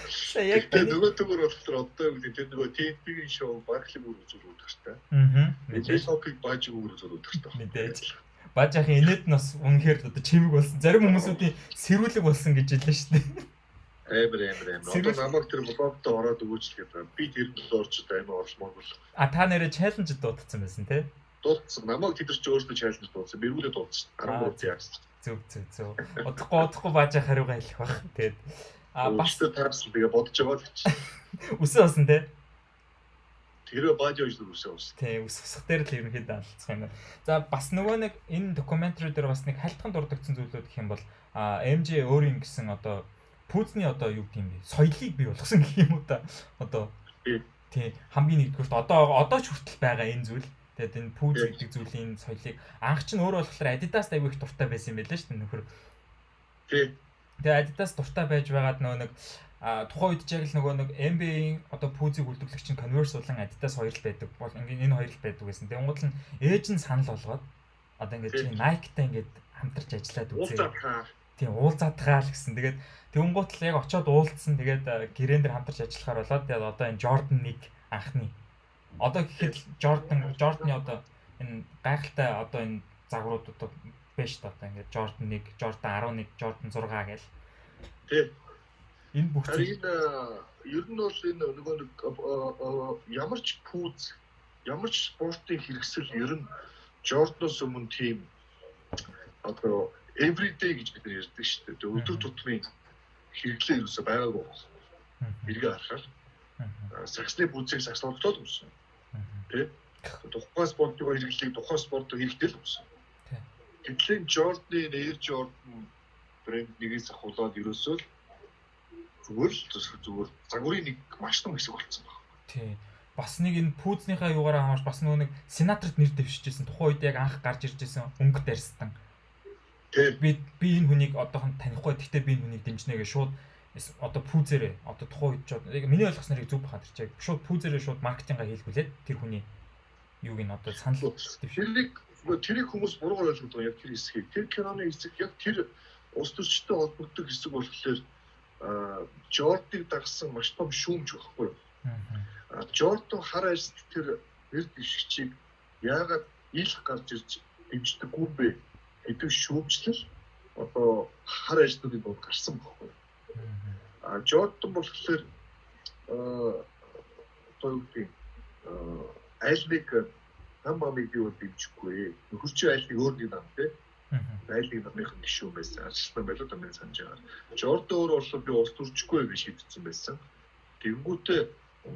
Сая яг нөгөө төгөр болохоор одоо юу гэдэг нөгөө TNT-ийн шоу Барклиг бүр үзүүлдэг шүү дээ. Мэдээж хокийг баажиг бүр үзүүлдэг шүү дээ. Мэдээж. Баажахын инээд нь бас үнэхээр одоо чимэг болсон. Зарим хүмүүсүүдийн сэрүүлэг болсон гэж хэллээ шүү дээ. Амар. Одоо намайг тэр блогт ороод өгөөч гэдэг. Би тэр нь орчод амар орчмоор бол. Та нэрээ чаленж дуудсан байсан тий? Дуудсан. Намайг тэд чи өөрсдөө чаленж дуудсан. Бэргүүлээ дуудсан. 13 яасан. Зөв. Удахгүй баажах хариугаа хэлэх баг. Тэгээд бас таарсан тэгээ бодож байгаа л чи. Үсэн басан тий? Тэр бааж ойж үсэн. Тийм, усах дээр л ерөнхийдөө алдсан юм. За бас нөгөө нэг энэ докюментари дээр бас нэг хальтхан дурддагсан зүйлүүд гэх юм бол MJ өөрийн гэсэн одоо пүүзний одоо юу гэх юм бэ? Соёлыг бий болгосон гэх юм уу та. Одоо тийм хамгийн нэгдүгürt одоо ч хүртэл байгаа энэ зүйл. Тэгээд энэ пүүз гэдэг зүйлийн соёлыг анх ч нь өөрөө болохоор Adidas аягүй их дуртай байсан юм байлаа шүү дээ нөхөр. Тийм. Тэгээд Adidas дуртай байж байгаад нөгөө нэг тухайн үед яг л нөгөө нэг MBA-ийн одоо пүүзийг үйлдвэрлэгч нь Converse болон Adidas хоёр л байдаг. Бол ингээд энэ хоёр л байдаг гэсэн. Тэгээд унгууд нь ээж нь санал болгоод одоо ингээд чи Nike-тай ингээд хамтарч ажиллаад үзээ. Тийм уулзаадхаа л гэсэн. Тэгээд тэнгуут л яг очиод уулзсан. Тэгээд гэрээн дээр хамтарч ажиллахаар болоод тэгээд одоо энэ Jordan 1 анхны. Одоо гэхэд Jordan-ы одоо энэ гайхалтай одоо энэ загварууд одоо биш та одоо ингээд Jordan 1, Jordan 11, Jordan 6 гээл. Тийм. Энэ бүх зүйл ер нь бол энэ нөгөө нэг ямар ч пүүз, ямар ч спортын хэрэгсэл ер нь Jordan-оос өмнө тийм одоо everyday гэж бид нар ярьдаг шүү дээ. Тэгээ өдөр тутмын хэрэглээ юусаа байгаагүй. Эргээ харахаар саксны пүүзийг сакслогдоод өгсөн. Тэ? Тухайн спортын хэрэглээг тухайн спортоор хэрэгтэй л өгсөн. Гэтэл Jordan-ы Air Jordan брэнд нэгээс ахуулаад ерөөсөө зүгээр загварын нэг маш том хэсэг болцсон байна. Тий. Бас нэг энэ пүүзнийхаа юугаараа хамаарч бас нөгөө нэг сенаторт нэр дэвшижсэн. Тухайн үед яг анх гарч иржсэн өнгө дарстан. Би энэ хүнийг одоохон танихгүй. Гэхдээ би энэ хүнийг дэмжнэгээ шууд одоо пүүзэрээ одоо тухайн үед ч яг миний ойлгосныг зүг бахад ирчээ. Шууд пүүзэрээ шууд маркетингаа хийлгүүлээд тэр хүний юуг нь одоо санал дэвшээ. Тэрийг хүмүүс буруугаар ойлгодог яг тэр хэсгийг. Тэр киноны хэсэг яг тэр улс төрчтэй холбогддог хэсэг болохоор Jordan-ыг дагсан маш том шүүмж байхгүй юу? Jordan хар ажил тэр нэр дэвшигчийг яагаад ил гарч ирж дэмждэггүй бэ гэдэг шүүмжлэл одоо хар ажлуудын дунд гарсан байхгүй. Jordan болохоор тоогдын аль нэг хамбамыг юу дэмжихгүй. Нөхөр чи аль нэг өөр нэг нам те. Аль нэг намынхан гişүү байсан. Арчилсан байлоо та мен санаж байгаа. Jordan өөр болохоор би ус төрчихгүй гэж шийдсэн байсан. Тэнгүүтээ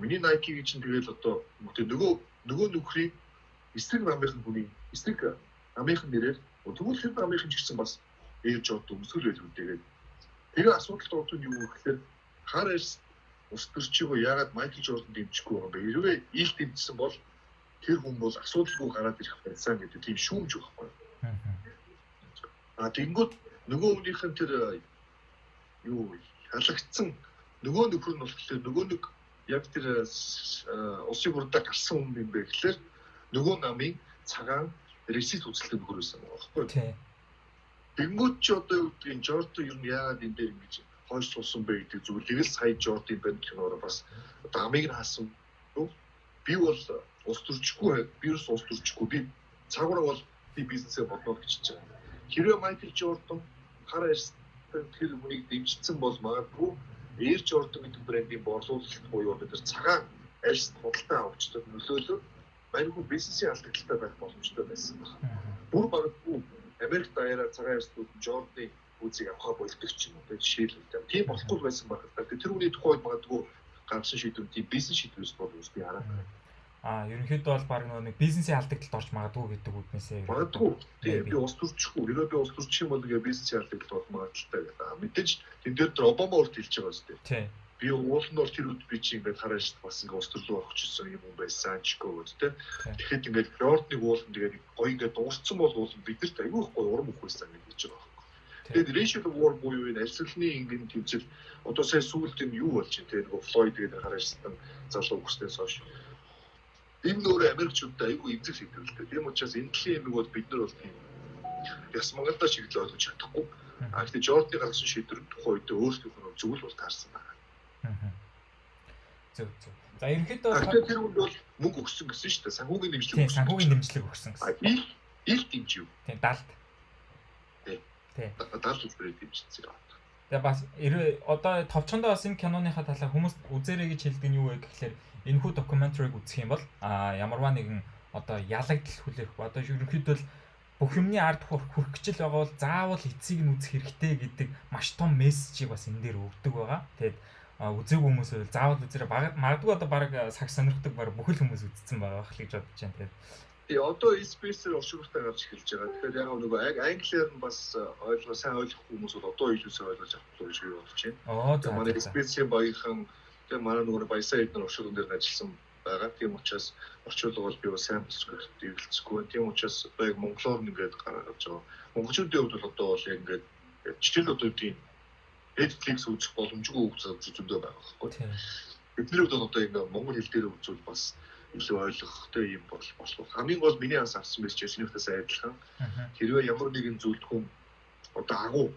миний Nike-гийн чинь тэгэл одоо нөгөө нөхрийн эсрэг намынхан хүний эсрэг намынхан нэрээр тэгвэл хэд намынхан ч гэсэн бас ээж одоо өмсгөл байлгүй тэгээд тэгээ асуудал тооцоо юу гэхээр хар арьс ус төрчихөө яагаад Michael Jordan дэмжихгүй байгаа юм бэ? Хэрвээ ил дэмжсэн бол тэр хүн бол асуудалгүй гараад ирэх байсан гэдэг тийм шүүмж байхгүй. Тэнгүүд нөгөө хүнийх нь тэр юу халагдсан нөгөө нөхөр нь болохоор нөгөө нэг яг тэр усын бүрдээ гарсан хүн юм бэ гэхээр нөгөө намын цагаан ресит үзэлтэй нөхөр байсан байхгүй. Тийм. Тэнгүүд ч одоо юу гэдгийг Jordan ер нь яагаад энэ дээр ингэж хойш суусан бэ гэдэг зүйлийг л сая Jordan банд кинороо бас одоо амийг нь хаасан. Би бол ус төрчихгүй, вирус ус төрчихгүй. Би цагаараа бол би бизнесээ бодно гэж байна. Хэрвээ Michael Jordan хар арьс тэр хүнийг дэмжсэн бол магадгүй Air Jordan гэдэг брендийн борлуулалт буюу бид нар цагаан арьс худалдаа авчдаг нөлөөлөд манайхуу бизнесийн алдагдaltaй байх боломжтой байсан байна. Бүр магадгүй Америк даяараа цагаан арьснууд Jordan-ы үзийг авахаа болдог ч юм уу. Тэгээд жишээлбэл тийм болохгүй байсан байна. Тэр хүний тухайд магадгүй гарсан шийдвэр тийм бизнес шийдвэрс болов би хараад байна. Ерөнхийдөө бол баг нэг бизнесийн алдагдлалд орж магадгүй гэдэг үгнээсээ. Магадгүй. Тийм би ус төрчихгүй. Хэрвээ би ус төрчих юм бол ингээ бизнесийн алдагдлалд орох магадaltaй гэдэг. Мэдээж тэн дээр Обама урд хэлж байгаа шүү дээ. Тийм. Би уул нь бол тэр үед би чи ингээ хараач бас ингээ ус төрлөө авах гэсэн юм байсан ч гоо тэ. Тэгэхэд ингээ Jordan-ыг уулын тэгээ гоё ингээ дууссан бол бидэрт айгүй их гоё урам өгөх байсан гэж байгаа байхгүй. Тэгээд racial war буюу энэ арьсгалны ингийн тэмцэл одоо сая сүүлд нь юу болж байна те нөгөө Floyd гэдэг хараачсан залуу өгснээс хойш энэ нөр Америкчуудад айгүй эвзэг сэдвэлтэй. Тийм учраас энэ дэлхийн юм бол бид нар бол тийм яс Монголда чиглэл ойлгож чадахгүй. Гэхдээ Jordan-ы гаргасан шийдвэр тухай үед өөрсдийнх нь зөвл бол таарсан байна. Зөв. За ерөнхийдөө тэр хүн бол мөнгө өгсөн гэсэн шүү дээ. Санхүүгийн дэмжлэг өгсөн. Санхүүгийн дэмжлэг өгсөн гэсэн. Ил дэмжив. Тийм 70. Тийм. 70 үлбэрээр дэмжсэн юм. Тэгээ бас одоо товчондоо бас энэ киноныхаа талаар хүмүүс үзээрэй гэж хэлдэг нь юу вэ гэхээр энэхүү докюментариг үзэх юм бол ямарваа нэгэн одоо ялагдал хүлээх одоо ерөнхийдөө бүх юмны ард хүрэх гэж л байгаа бол заавал эцсийг нь үзэх хэрэгтэй гэдэг маш том мессежийг бас энэ дээр өгдөг байгаа. Тэгээд үзээгүй хүмүүс бол заавал үзээрэй магадгүй одоо баг сагс сонирхдаг баг бүхэл хүмүүс үзсэн байгаа хэл гэж бодож байна. Тэгээд одоо space-ээр уршигтай гарч эхэлж байгаа. Тэгэхээр яг нөгөө англиар нь бас сайн ойлгох хүмүүс бол одоо илүүсээ ойлгож авах гэж би бодож байна. Тэгээд манай space-ийн багийнхан тэгээд манай нөгөө баясаа эдгээр уршигын дээр ажилласан байгаа. Тийм учраас орчуулга бол би бас сайн болчихгүй дэвлэлцэхгүй. Тийм учраас яг монголоор ингээд гараад авч байгаа. Монголчуудын хувьд бол одоо бол яг ингээд жишээлбэл Netflix үзэх боломжгүй үзүүлэлтүүд байгаа байхгүй. Бидний хувьд одоо ингээд монгол хэл дээр үзвэл бас илүү ойлгохтой юм болов. Хамгийн гол миний анзаарсан мэт жишээлбэл адилхан. Хэрвээ ямар нэгэн зүйлд хүн одоо агуу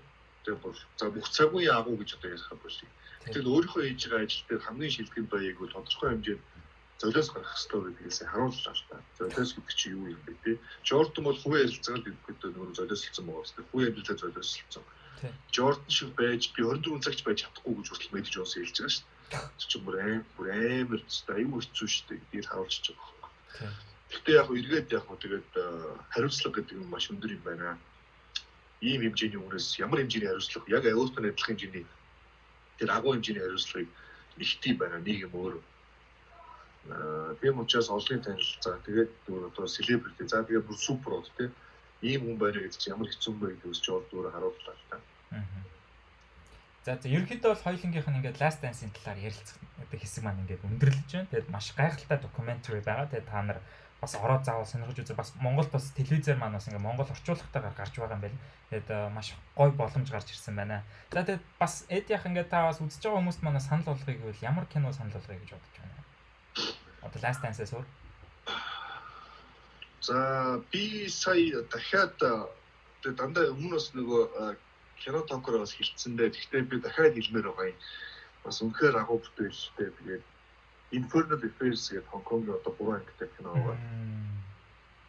тийм бол за бүх цагийн агуу гэж одоо ярих болчих. Тэгвэл өөрийнхөө хийж байгаа ажил дээр хамгийн шилдэг баяг бол тодорхой хэмжээнд золиос гарах хэрэгтэй гэдгээс харууллаа л та. Золиос гэдэг чинь юу юм бэ те? Jordan бол хувийн ярилцлагад идэвхтэй нөгөө золиослсон байгаа гэсэн. Хувийн ярилцлага золиослсон. Jordan шиг байж би 24 цагч байж чадахгүй гэж хүртэл мэдэж уус хэлж байгаа шүү дээ. Чи бүр амар хэвээр аюу хэцүү шүү дээ гэдгийг харуулж байгаа байхгүй. Гэхдээ яг эргээд тэгээд хариуцлага гэдэг нь маш өндөр юм байна. Ийм хэмжээний үнээс ямар хэмжээний хариуцлага яг өөртөө адилхан хэмжээний тэр агуу хэмжээний хариуцлагыг нэгтгэв байна нэг юм өөр. Тийм учраас олонний танилцаа тэгээд одоо селебрити за тэгээд бүр супер од тийм ийм хүн байна гэж ямар хэцүү юм бэ гэдэгс ч өөр харууллаа л та. За ерөнхийдөө бол хоёулынгийнх нь ингээд Last Dance-ийн талаар ярилцах гэдэг хэсэг маань ингээд өндөрлөж байна. Тэгээд маш гайхалтай докюментари байгаа. Тэгээд та нар бас ороод заавал сонирхож үзээ. Бас Монголд бас телевизээр маань бас ингээд монгол орчуулгатайгаар гарч байгаа юм байна. Тэгээд маш гоё боломж гарч ирсэн байна. За тэгээд бас эдийнх ингээд та бас үзэж байгаа хүмүүст манай санал болгоё гэвэл ямар кино санал болгоё гэж бодож байна. Одоо Last Dance-ээс өөр. За би сая дахиад тэгээд дандаа өмнөөс нөгөө кино токороос хэлцэндээ гэхдээ би дахиад хэлмээр байгаа юм. Бас үнэхээр агуу бүтээлтэй тэгээд Infernal Affairs гэдэг Хонконгийн одоо 3 ангитай кино байгаа.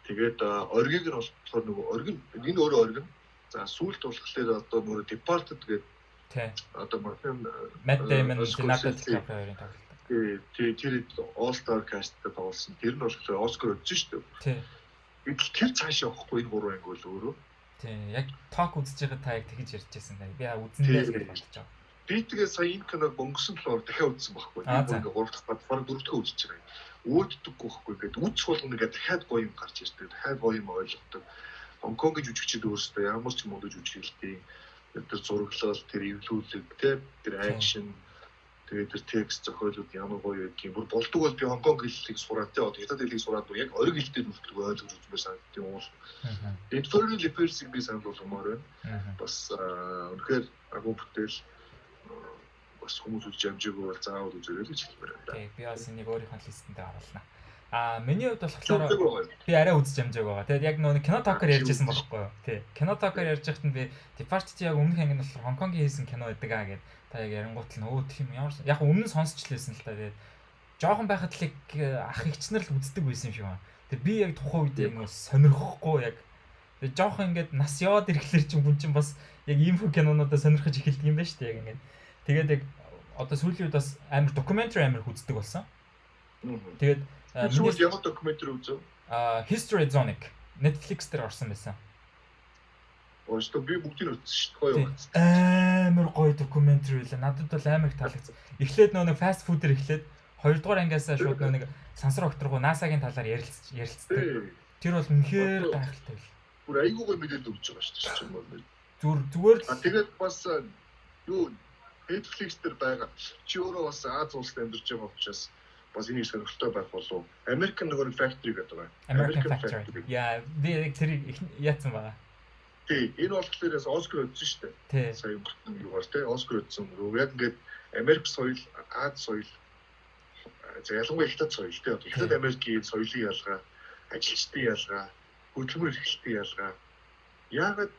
Тэгээд оргийг нь болохоор нөгөө оргин энэ өөрөө оргин. За сүүлд болохоор одоо нөгөө Departed гэдэг Тий. одоо Martin Matt Damon, Leonardo Scorsese, DiCaprio-ийн тоглолт. тэр All Star cast-тэй тоглосон. Тэр нь болохоор Оскар өгсөн шүү дээ. Тий. Тэр цаашаа явахгүй энэ гурван анги бол өөрөө. Тий. Яг talk үзэж байгаа та яг тэгж ярьж байсан. Би үзэндээ л гэж бодож байгаа. Би тэгээ сая энэ киног өнгөрсөн талаар дахиад үзсэн байхгүй. Би ингээ 3 дахь баг 4 дахь үзэж байгаа. Өөддөггүй байхгүй. Ингээд үзэх болгоно ингээ дахиад гоё юм гарч ирдэг. Дахиад гоё юм ойлгодог. Хонконгийн жүжигчид өөрсдөө ямар ч юм уу жүжиглэлтэй. Тэр зураглал, тэр эвлүүлэг, тэр акшн, тэгээд тэр текст зохиолууд ямар гоё байдгийг бүр болдог бол би Хонконг хэллийг сураад те одоо хятад хэлийг сураад яг ориг хэлтэй үлддэг ойлгож үзмээр санагдсан юм уу. Editorial affairs-ийг би санал болгомоор байна. Бас үнэхээр агуу бүтээл бас хүмүүс үзэж амжаагүй бол заавал үзээрэй гэж хэлмээр байна. Окей, би бас энийг өөрийнхөө листэндээ оруулна. Миний хувьд болохоор би арай үзэж амжааг байгаа. Тэгээд яг нөгөө кино токер ярьжсэн байхгүй юу? Тий. Кино токер ярьж байхад нь би Departed яг өмнөх анги нь болохоор Хонконгийн хийсэн кино байдаг аа гэд та яг ярингуут л нөө тийм ямар яг өмнө нь сонсчлээсэн л та тэгээд жоохон байхад л ах ихчнэр л үздэг байсан юм шиг байна. Тэгээд би яг тухайн үед яг нөгөө сонирхохгүй яг тэгээд жоохон ингээд нас яваад ирэхлээр чинь хүн чинь бас яг иймэрхүү кинонуудаа сонирхож эхэлдэг юм байна шүү дээ яг ингээд. Тэгээд яг одоо сүүлийн үед бас амар documentary амар үздэг болсон. Тэгээд сүүл ямар докюментари үзв? History Zonic Netflix дээр орсон байсан. Өөстөө би бүгдийг үзсэн шүү дээ. Амар гоё докюментари байлаа. Надад бол амар их таалагдсан. Эхлээд нөгөө fast food-ээр эхлээд 2 дугаар ангиасаа шууд нөгөө сансар огторгоо NASA-гийн талаар ярилцдаг. Тэр бол үнэхээр гайхалтай байл. Бүр айгуугаар мэдээлэл өгч байгаа шүү дээ. Зүгээр л тэгээд бас юу Netflix дээр байгаа. Чи өөрөө бас Аз улсад амьдарч байгаа учраас бас энийг сонирхолтой байх болов. American нөгөө Factory гэдэг байна. American Factory. Яа, би тэр яатсан байгаа. Тий, энэ болохоор Оскар өгсөн шүү дээ. Тий. Сая юугаар тий Оскар өгсөн. Яг ингээд Америк соёл, Аз соёл, ялангуяа Хятад соёл тий. Хятад Америкийн соёлын ялгаа, ажилчдын ялгаа, хөдөлмөр эрхлэлтийн ялгаа. Яагаад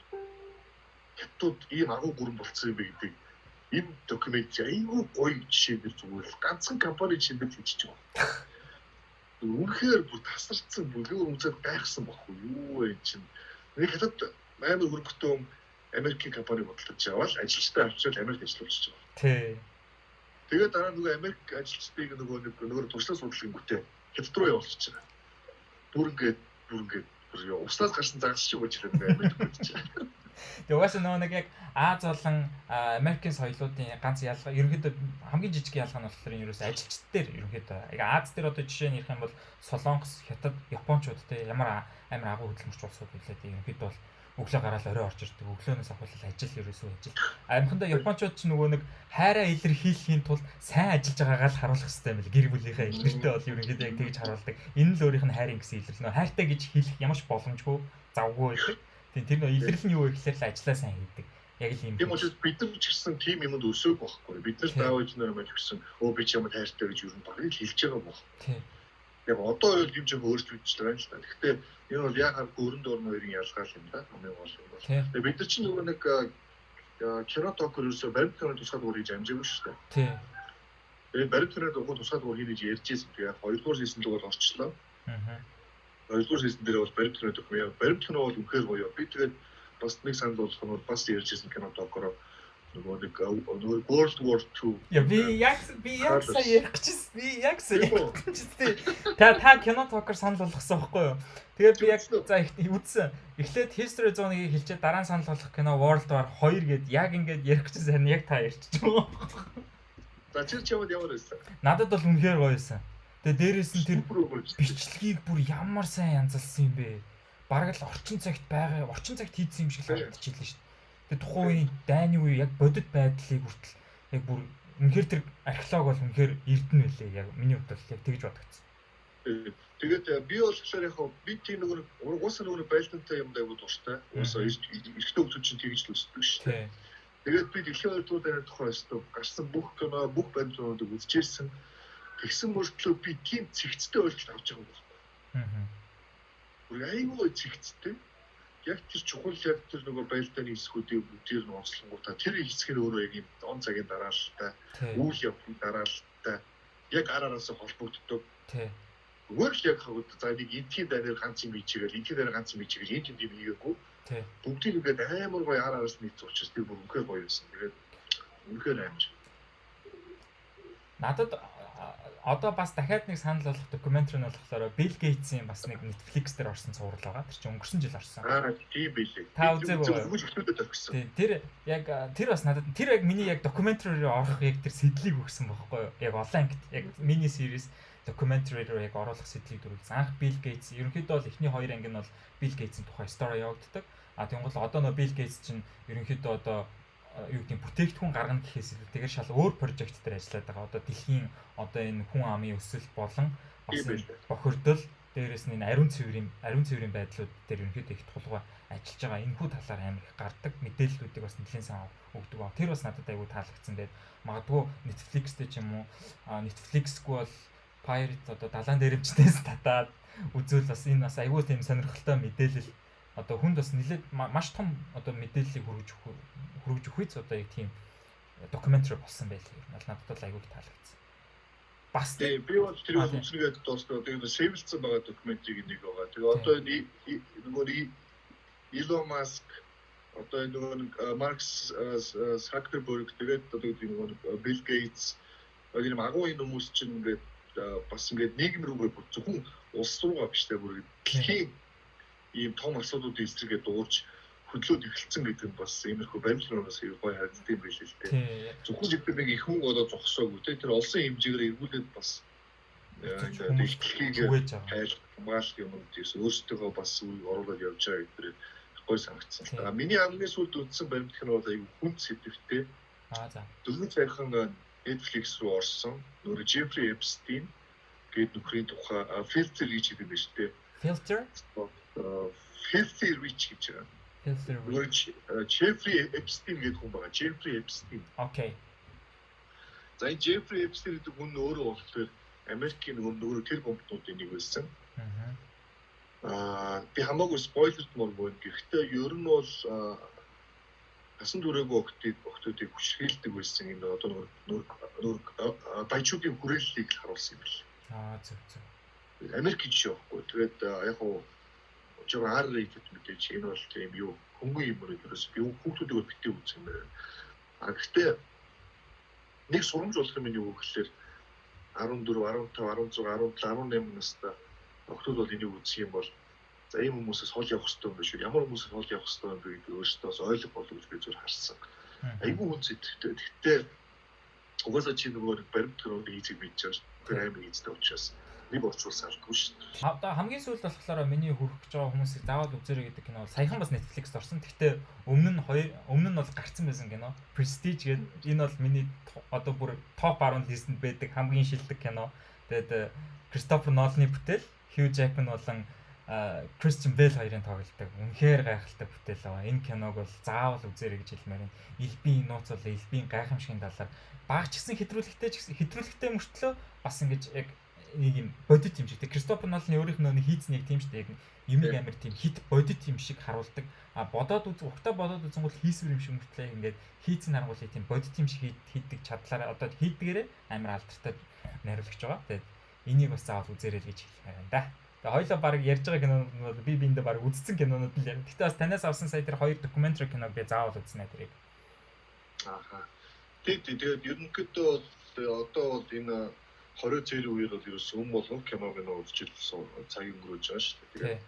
Хятад ийм агуу гүрэн болцсон юм бэ гэдэг энэ докюментари айгүй гоё жишээнээр зүгээр ганцхан компани жишээнд хэлчихэж байгаа. Үнэхээр бүр тасарсан бүлгээр үзээд гайхсан баггүй юу энэ чинь. Нэг хятад амар хөргөтөө Америкийн компани бодлож явал ажилчдаа авчирал Америкт ажиллуулж байгаа. Тий. Тэгээд дараа нөгөө Америк ажилчдыг нөгөө туршлага судлалын гүтээ хятад руу явуулчих байгаа. Бүр ингээд уснаас гарсан загас шиг болж ирээд Америкт болж байгаа. Тэгээ угаасаа нөгөө нэг яг Аз болон Америкийн соёлоодын ганц ялгаа ерөнхийдөө хамгийн жижиг ялгаа нь болохоор ерөөс ажилчид дээр ерөнхийдөө яг Аз дээр одоо жишээ нь ярих юм бол Солонгос, Хятад, Япончууд те ямар амар агуу хөдөлмөрч улсууд билээ те ерөнхийдөө бол өглөө гараад орой орж ирдэг. Өглөөнөөс ахвал ажил ерөөсөө ажил. Амхандаа Япончууд ч нөгөө нэг хайраа илэрхийлэхийн тулд сайн ажиллаж байгаагаа л харуулах хэрэгтэй юм л гэр бүлийнхээ илэрхтэй бол ерөнхийдөө яг тэгж харуулдаг. Энэ л өөрийнх нь хайрын гэсэн илэрлэл. Нөө хайртай гэж хэлэх ямарч боломжгүй завгүй байдаг. Тэр нөө илэрлэл нь юу вэ гэхээр л ажиллаа сайн хийдэг. Яг л юм. Тийм учраас бид нар ч гэсэн тийм юмд өсөөг байхгүй. Бид нар даавж нэрмэж гэсэн өө би ч ямар хайртай гэж юу багыг хэлж байгаа баг. Тийм. Яг одоо юу юм ч өөрчлөгдөж байгаа юм л та. Гэхдээ энэ бол яг гөрөн дөрн хоёрын ялгаа юм да. Хамгийн гол юм бол. Тэгээ бид нар чинь нөгөө нэг кино токерөөсөө баримт кино тусгаад өөр хийж амжаагүй шүү дээ. Тийм. Тэгээ баримт кино тусгаад өөр хийж ярьж байсан. Тэгээ 2 дугаар си즌 бол орчлоо. Аа. 2 дугаар си즌 дээр бол баримт кино төгмөө. Баримт кино бол үнэхээр гоё. Би тэгээд бас нэг санал болгох нь бас ярьжсэн кино токероо нөгөө нэг World War 2. Я би яг сая ярих гэж би яг сая та кино токер санал болгосон байхгүй юу? Тэгээд би яг за үзсэн. Эхлээд History Zone-ыг хэлчихэд дараа нь санал болгох кино World War 2 гэд яг ингээд ярих гэсэн харин яг та ярьчих юм. За чамд ямар байсан? Надад бол үнэхээр гоё байсан. Тэгээд дээрээс нь тэр бичлэгийг бүр ямар сайн янзалсан юм бэ? Бараг л орчин цагт хийдсэн юм шиг л харагдчихлээ шүү дээ. Тэгээ тухайн үеийн дайны үе яг бодит байдлыг хүртэл яг бүр үнэхээр тэр археолог бол үнэхээр эрдэнэ байлээ. Яг миний хувьд бол яг тэгж бодогдсон. Тэгээд би болохоор яг би тийм нөгөө байлдантай юм дайгуу дуртай. Уусаа эртөө хүмүүс чинь тэгж л үздэг шүү дээ. Тэгээд би дэлхийн 2 дугаар дайны тухай өстө гарсан бүх кино бүх баримтуудыг үзчихсэн. Тэгсэн мөртлөө би тийм цэгцтэй ойлголт авч байгаа юм байна. Аа. Бүр айгүй цэгцтэй. Яг тэр чухал яг тэр нөгөө байлдааны хэсгүүдийн бүгдээр нь онцлонгуудаа тэр хэсэг нь өөрөө яг юм он цагийн дараалалтай, үйл явдлын дараалалтай яг араараас холбогддог. Зүгээр л яг хавд за нэг энтийн данаар ганц юм бичээгээл энтийн данаар ганц юм бичээгээл энэ тийм хийгээгүй. Тий. Бүгдийг ингээд амар гоё араас нийт учраас тэр бүр үнэхээр гоё байсан. Тэгээд үнэхээр амар. Надад одоо бас дахиад нэг санал болгох докюментари нь болохоор Bill Gates-ийн бас нэг Netflix дээр орсон цуврал байгаа. Тэр чинь өнгөрсөн жил орсон. Тийм билээ. Та үзээгүй юу? Бүгд ихнүүдэд тавьсан. Тий. Тэр бас надад тэр яг миний яг докюментари руу орох яг тэр сэдлийг өгсөн байхгүй юу? Яг онлайн яг мини series докюментари руу яг оруулах сэдлийг дөрвөлсөн. Анх Bill Gates ерөнхийдөө бол эхний хоёр анги нь бол Bill Gates-ийн тухай story явагддаг. А тэгвэл одоо нөө Bill Gates чинь ерөнхийдөө одоо юу гэдэг бүтээгдэхүүн гаргана гэхээс илүү тэгээд шал өөр прожект дээр ажиллаад байгаа. Одоо дэлхийн одоо энэ хүн амын өсөлт болон бас бохирдол дээрээс нь энэ ариун цэврийн байдлууд дээр ерөнхийдөө их тулгуур ажиллаж байгаа. Энэхүү талаар амар их гардаг мэдээллүүдийг бас нэлээд сайн өгдөг ба. Тэр бас надад аягүй таалагдсан. Тэгээд магадгүй Netflix-тэй ч юм уу Netflix-гүй бол Pirate одоо далайн дээрэмчнээс татаад үзвэл бас энэ бас аягүй тийм сонирхолтой мэдээлэл одоо хүнд бас нэлээд маш том одоо мэдээллийг хүргэж өгөхүйц одоо яг тийм докюментари болсон байлээ. Надад бол аягүй таалагдсан. Бас би бол тэр үзрэгээд дуусна. Тэгээд сэвэлцэн байгаа докюментариг нэг байгаа. Тэгээд одоо нөгөө Elon Musk одоо нөгөө Mark Zuckerberg тэгээд одоо нөгөө Bill Gates энэ агуу энэ хүмүүс чинь ингээд бас ингээд нийгэм рүүгээ зөвхөн улс руугаа биш тэ бүр дэлхийн ийм том асуудлуудын эсрэгээ дуурж хөдлөөд эхэлсэн гэдэг нь бас иймэрхүү баримтлалаас гоё харагддаг юм биш л дээ. Зөвхөн зөвхөн нэг их хүн болоо зогсоогүй тэ тэр олон хэмжээгээр эргүүлээд бас дэлхийг хайр хамгаалах юм дээс өөрсдөө бас үе оруулаад явж байгаа гэдэг гоё санагдсан. Миний хамгийн сүүлд үзсэн баримтлал нь бол аюу хүн сэдвтэй. За. Дөрвөн цагхан Netflix руу орсон. Нөгөө Jeffrey Epstein гэдэг нөхрийн тухай Filter гэж хэлдэг байж тээ. Filter Rich гэж байгаа. Filter Rich. Jeffrey Epstein гэдэг хүн байгаа. Jeffrey Epstein. Окей. За энэ Jeffrey Epstein гэдэг хүн өөрөө болохоор Америкийн нөгөө тэр компаниудын нэг байсан. Би хамаагүй спойлерд мөргөө. Гэхдээ ер нь бол асан дүрээгүй охтуудыг хүчрхийлдэг байсан. Энэ одоо нөгөө баячуудын хүрээллийг харуулсан юм бэл. Зөв. Америк гэж яахгүй. Тэгээд яг хуу жоо R-rated мэдээж энэ бол тийм юу хөнгөн юм ерөөс би хүүхдүүдээ битээ үзсэн юм байна. Гэхдээ нэг сурамж болох юм юу гэхээр 14, 15, 16, 17, 18 настай охтууд бол энийг үзэх юм бол за ийм хүмүүсээс хол явах хэрэгтэй юм биш үү? Ямар хүмүүсээс хол явах хэрэгтэй юм бэ гэдэг өөртөөс ойлгох болов гэж би зөв харсан. Айгүй хүн зэтгэвтэй. Гэхдээ угаасаа чи нөгөө баримт төрөнд хийцийг мэдчихэж тэр аймаг хийцтэй учраас нэг орчуулсан алгүй шүү дээ. Одоо хамгийн сүүлд болохоор миний хүрэх гэж байгаа хүмүүсийг заавал үзээрэй гэдэг кино бол саяхан бас Netflix-д орсон. Гэхдээ өмнө нь бол гарцсан байсан кино. Prestige гэдэг энэ бол миний одоо бүр топ 10 листэнд байдаг хамгийн шилдэг кино. Тэгээд Christopher Nolan-ы бүтээл, Hugh Jackman болон Christian Bale хоёрын тоглолтог үнэхээр гайхалтай бүтээл байгаа. Энэ киног бол заавал үзээрэй гэж хэлмээр байна. Элбийн нууц бол элбийн гайхамшигын талаар багч гисэн хэтрүүлэгтэй мөртлөө бас ингэж яг нэг юм бодит юм шиг. Кристофер Ноланы өөрийнх нь хийцнийг тийм шүү дээ. Яг юмыг амар тийм хит бодит юм шиг харуулдаг. Бодоод үзэн бол хийсвэр юм шиг мөртлөө ингээд хийцэн харангуйлаа тийм бодит юм шиг хийдэг чадлаараа одоо хийдгээрээ амар алдартай найруулагч байгаа. Тэгээд энийг бас заавал үзээрэй гэж хэлмээр байна да. Тэгээд хоёлоо баг ярьж байгаа кинонууд бол би биэндээ баг үзсэн кинонууд л юм. Гэтэ бас танаас авсан сая тэр хоёр докюментари киног би заавал үзнэ тэрийг. Тэгээд ерөнхийдөө одоо бол энэ 20 цэрийн үеэр бол ерөөс өмнө болгон киног үзчихсэн цаг өнгөрөөж байгаа шүү дээ.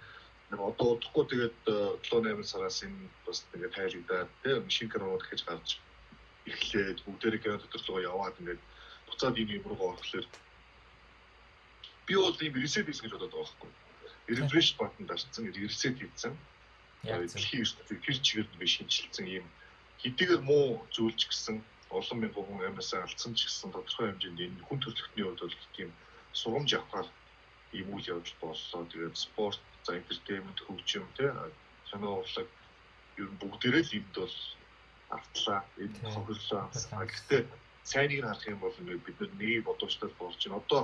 Тэгээд одоо удахгүй тэгээд 7-8 сараас энэ бас тэгээд тайлагдаад тийм шинэ кинонууд гэж гарч эхлээд бүгдээрээ кино төрлөөгөө яваад ингээд буцаад энэ юм руу орохлоор би бол ийм reset хийх гэж бодоод байгаа байхгүй. Refresh button дарцсан, reset хийсэн. Дэлхийн тэр чигээр нэг шинжилсэн ийм хэдийгээр муу зүйлч гэсэн олон мянган хүн амьсаа алдсан ч гэсэн тодорхой хэмжээнд энэ хүн төрөлхтний хувьд бол тийм сургамж авахаар ийм үйл явдал боллоо. Тэгээд спорт, за entertainment хөгжим тий кино урлаг ер нь бүгдээрээ л энд бол автлаа. Энэ хохирлоо. Гэхдээ сайныг харах юм бол бид нэг бодвочтой болж байна. Одоо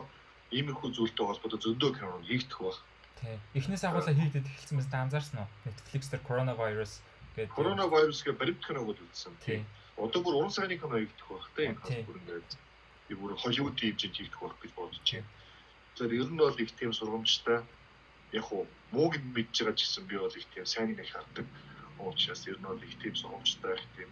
иймэрхүү зүйлтэй холбоотой зөндөө кино хийгдэх баг. Тий. Эхнээс агуулаа хийгдэж эхэлсэн мэт анзаарсан уу? Netflix дээр coronavirus гэдэг coronavirus-гээ баримт киног үзсэн. Тий. Одоо бүр уран сайнны кино хийгдэх байх тийм бүр ингээд би бүр Холливуудын хэмжээнд хийгдэх байх гэж бодож байна. Тэр ер нь бол их тийм сургамжтай яг уу мууг нь мэдж байгаа ч гэсэн би бол их тийм сайныг их хардаг. Уучраас ер нь бол их тийм сургамжтай их тийм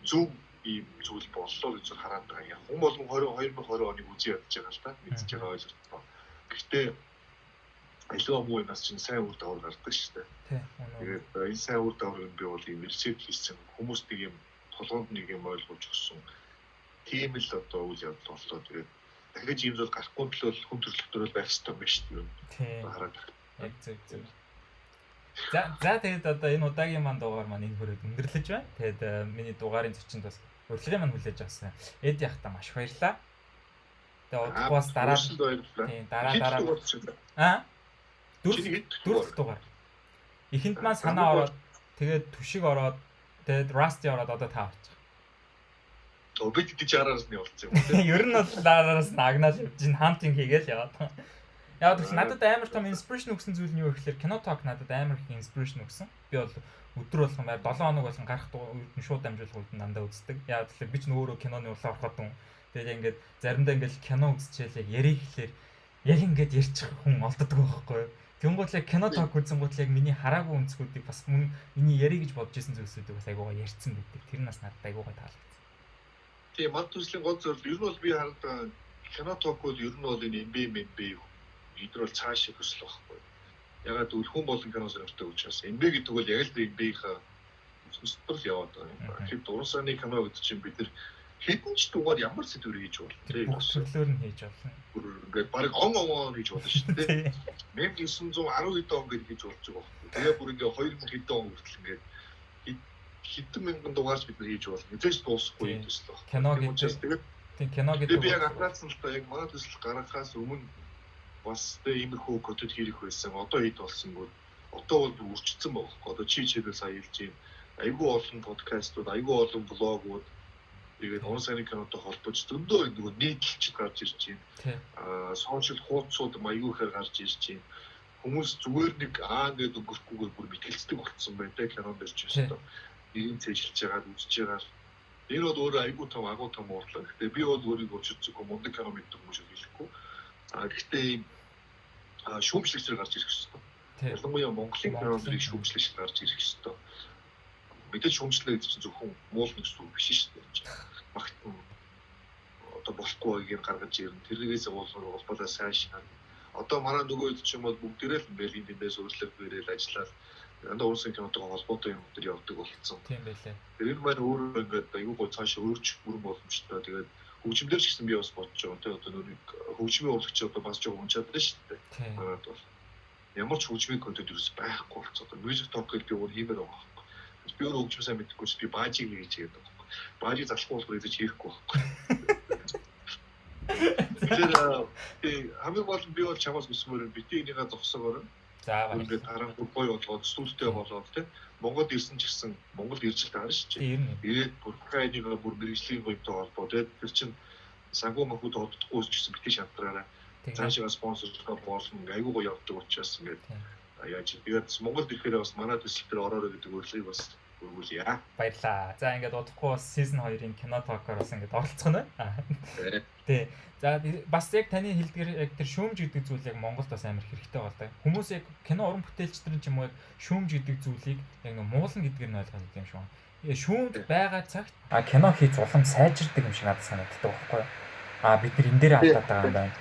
зөв ийм зүйл боллоо гэж хараад байгаа. Яг хүн болгон 2020 оныг үзий ядж байгаа л та мэдж байгаа ойлголттой. Гэхдээ аливаа муу юмас чинь сайн үр дагавар гардаг шүү дээ. Тэгээд энэ сайн үр дагаврыг би бол ийм ресет хийсэн хүмүүст нэг юм толгойд нэг юм ойлгуулж өгсөн. Тийм л одоо үйл явдал боллоо. Тэгээд дахиж ийм зүйл гарахгүй бол хүн төрөлхтөр байх хэрэгтэй байна шүү дээ. Хараад яг зөв. За тэгээд одоо энэ удаагийн маань дугаар маань энэ хүрээд өндөрлөж байна. Тэгээд миний дугаарын зочинд бас урилгын маань хүлээж авсан. Эд яхта маш баярлаа. Тэгээд удаас дараа дөрөв дугаар. Эхэнд маань санаа ороод тэгээд түшиг ороод тэгээд Rusty ороод одоо та авчих. Бид идэж араас нь явуулсан юм. Ер нь бол дараараас нь агнаад чинь хантинг хийгээл яваад. Яг л надад амар том inspiration өгсөн зүйл нь юу гэхээр кино talk надад амар их inspiration өгсөн. Би бол өдөр болгон 7 хоног болгон гарах шууд амжуулгууд дандаа үздэг. Яг л би ч өөрөө киноны улаан ороход юм. Тэгээд ингээд заримдаа ингээд кино үзчихэл яг ярих гэхэлэр яг ингээд ярьчих хүн олддог байхгүй юу? Тэнгуут яг кино talk үзэнгуут яг миний хараагүй өнцгүүдийг бас миний ярих гэж бодож исэн зүйлсүүдийг бас айгуугаа ярьсан байдаг. Тэр нас надад айгуугаа таалагдсан. Тийм мод төслийн гол зөвлөл ер нь бол би хараад кино talk бол ер нь бол энэ MB эдгээр бол цааш хөсөл байхгүй. Ягаад гэвэл хүн болон кино сонирхдаг учраас MB гэдэг бол яг л MB-ийнхаа өсөлтөөр яваад байгаа юм. Тэгэхээр дуран саны кино гэдэг чинь бид нар хэдэн ч дугаар ямар сэдвэр хийж болно тийм төрлөөр нь хийж болно. Ингээд баг он хийж болно шүү дээ. 1910 он гэж хийж болж байгаа байхгүй. Тэгээ бүр ингээд 2000 он хүртэл ингээд хэдэн мянган дугаарч бид нар хийж болно. Эцээс дуусахгүй юм төсөл баг. Кино гэдэг тийм кино гэдэг би яг анхаарсан л та яг манай төсөл гаргахаас өмнө бас иймэрхүү контент хийх байсан. Одоо хэд болсонгүй. Одоо бол үржигдсэн байгаа байхгүй. Одоо чидэл сая хэлж юм. Айгүй олон подкастууд, айгүй олон блогууд тэгээд он сайн кинотой холбож зөндөө нөгөө нийтлэлчд гарч ирж байна. Сошиал хуудасууд айгүй ихээр гарч ирж байна. Хүмүүс зүгээр нэг ингээд өнгөрөхгүйгээр бүр мэтгэлцдэг болцсон байна те кинонд ирж байна. Ийм цэжилж байгаад үзэж байгаа. Энэ бол өөрөө айгүй том агуу том уурлаа. Гэхдээ би бол өөрийгөө өчигдсөхгүй мундаг кино мэддэг хүмүүс хэлэхгүй. Гэхдээ ийм шүүмжлэгчээр гарч ирэх хэрэгтэй. Ялангуяа Монголын киноны шүүмжлэгч гарч ирэх хэрэгтэй. Мэдээж шүүмжлэх гэдэг чинь зөвхөн муул нэг зүйл биш шүү дээ. Магтан одоо болохгүй байгийг гаргаж ирнэ. Тэрнээс улбалаа сайн шахаад. Одоо манай нөгөө хэд ч юм бол бүгдээрээ л ингээл эндээс өөрчлөлт бэрэл ажиллаад дандаа уурсан кинотойгоо холбоотой юм дээр явдаг болсон. Тийм байлээ. Тэр маань өөрөө ингээд аюу гоо цааш өөрч бүрэн боломжтой. Тэгээд хөгжимдөр ч гэсэн би бас бодож байгаа. Тэгээ одоо нэг хөгжмийн урлагч одоо бас жоо унчаад байна шүү дээ. Манайд бол ямар ч хөгжмийн контент юус байхгүй болцоо. Одоо music talk гэж би өөр хиймээр байгаа байхгүй. Би өөр хөгжим сайн мэдгүй ч би баажиг хийж байгаа байхгүй. Баажиг залахгүй бол эзэж хийхгүй байхгүй. Тэр хамгийн гол нь би бол чамаас хүсмээр бити энийгээ зогсоогоор. За байна. Ингээд харангуй гоё болоод студидтэй болоод тийм Монгол ирсэн ч гэсэн Монгол ирж таарна шүү дээ. Тэгээд бүрхайныг бүр мэрэгжлийн гоётой холбоо тэгээд тэр чинь сангуу махуд оддохгүй ч гэсэн битгий шантраараа цаашаа спонсорлоо болно айгуу гоё явдаг учраас ингээд яаж тэгээд Монгол ирэхээр бас манай төсөл дээр ороорой гэдэг урилгыг бас өргүүлье. Баярлаа. За ингээд удахгүй бас season 2-ын кино talk-оор бас ингээд оролцох нь. Тий. За бас яг таны хэлдгээр яг тэр шүүмж гэдэг зүйл яг Монголд бас амар хэрэгтэй болтой. Хүмүүс яг кино уран бүтээлчдэр ч юм уу шүүмж гэдэг зүйлийг яг нэг муулна гэдгээр нь ойлгоод байгаа юм шиг байна. Шүүмж байгаа цагт кино хийж улам сайжирдаг юм шиг надад санагддаг байхгүй юу? Бид нар энэ дээр алдаад байгаа юм байна.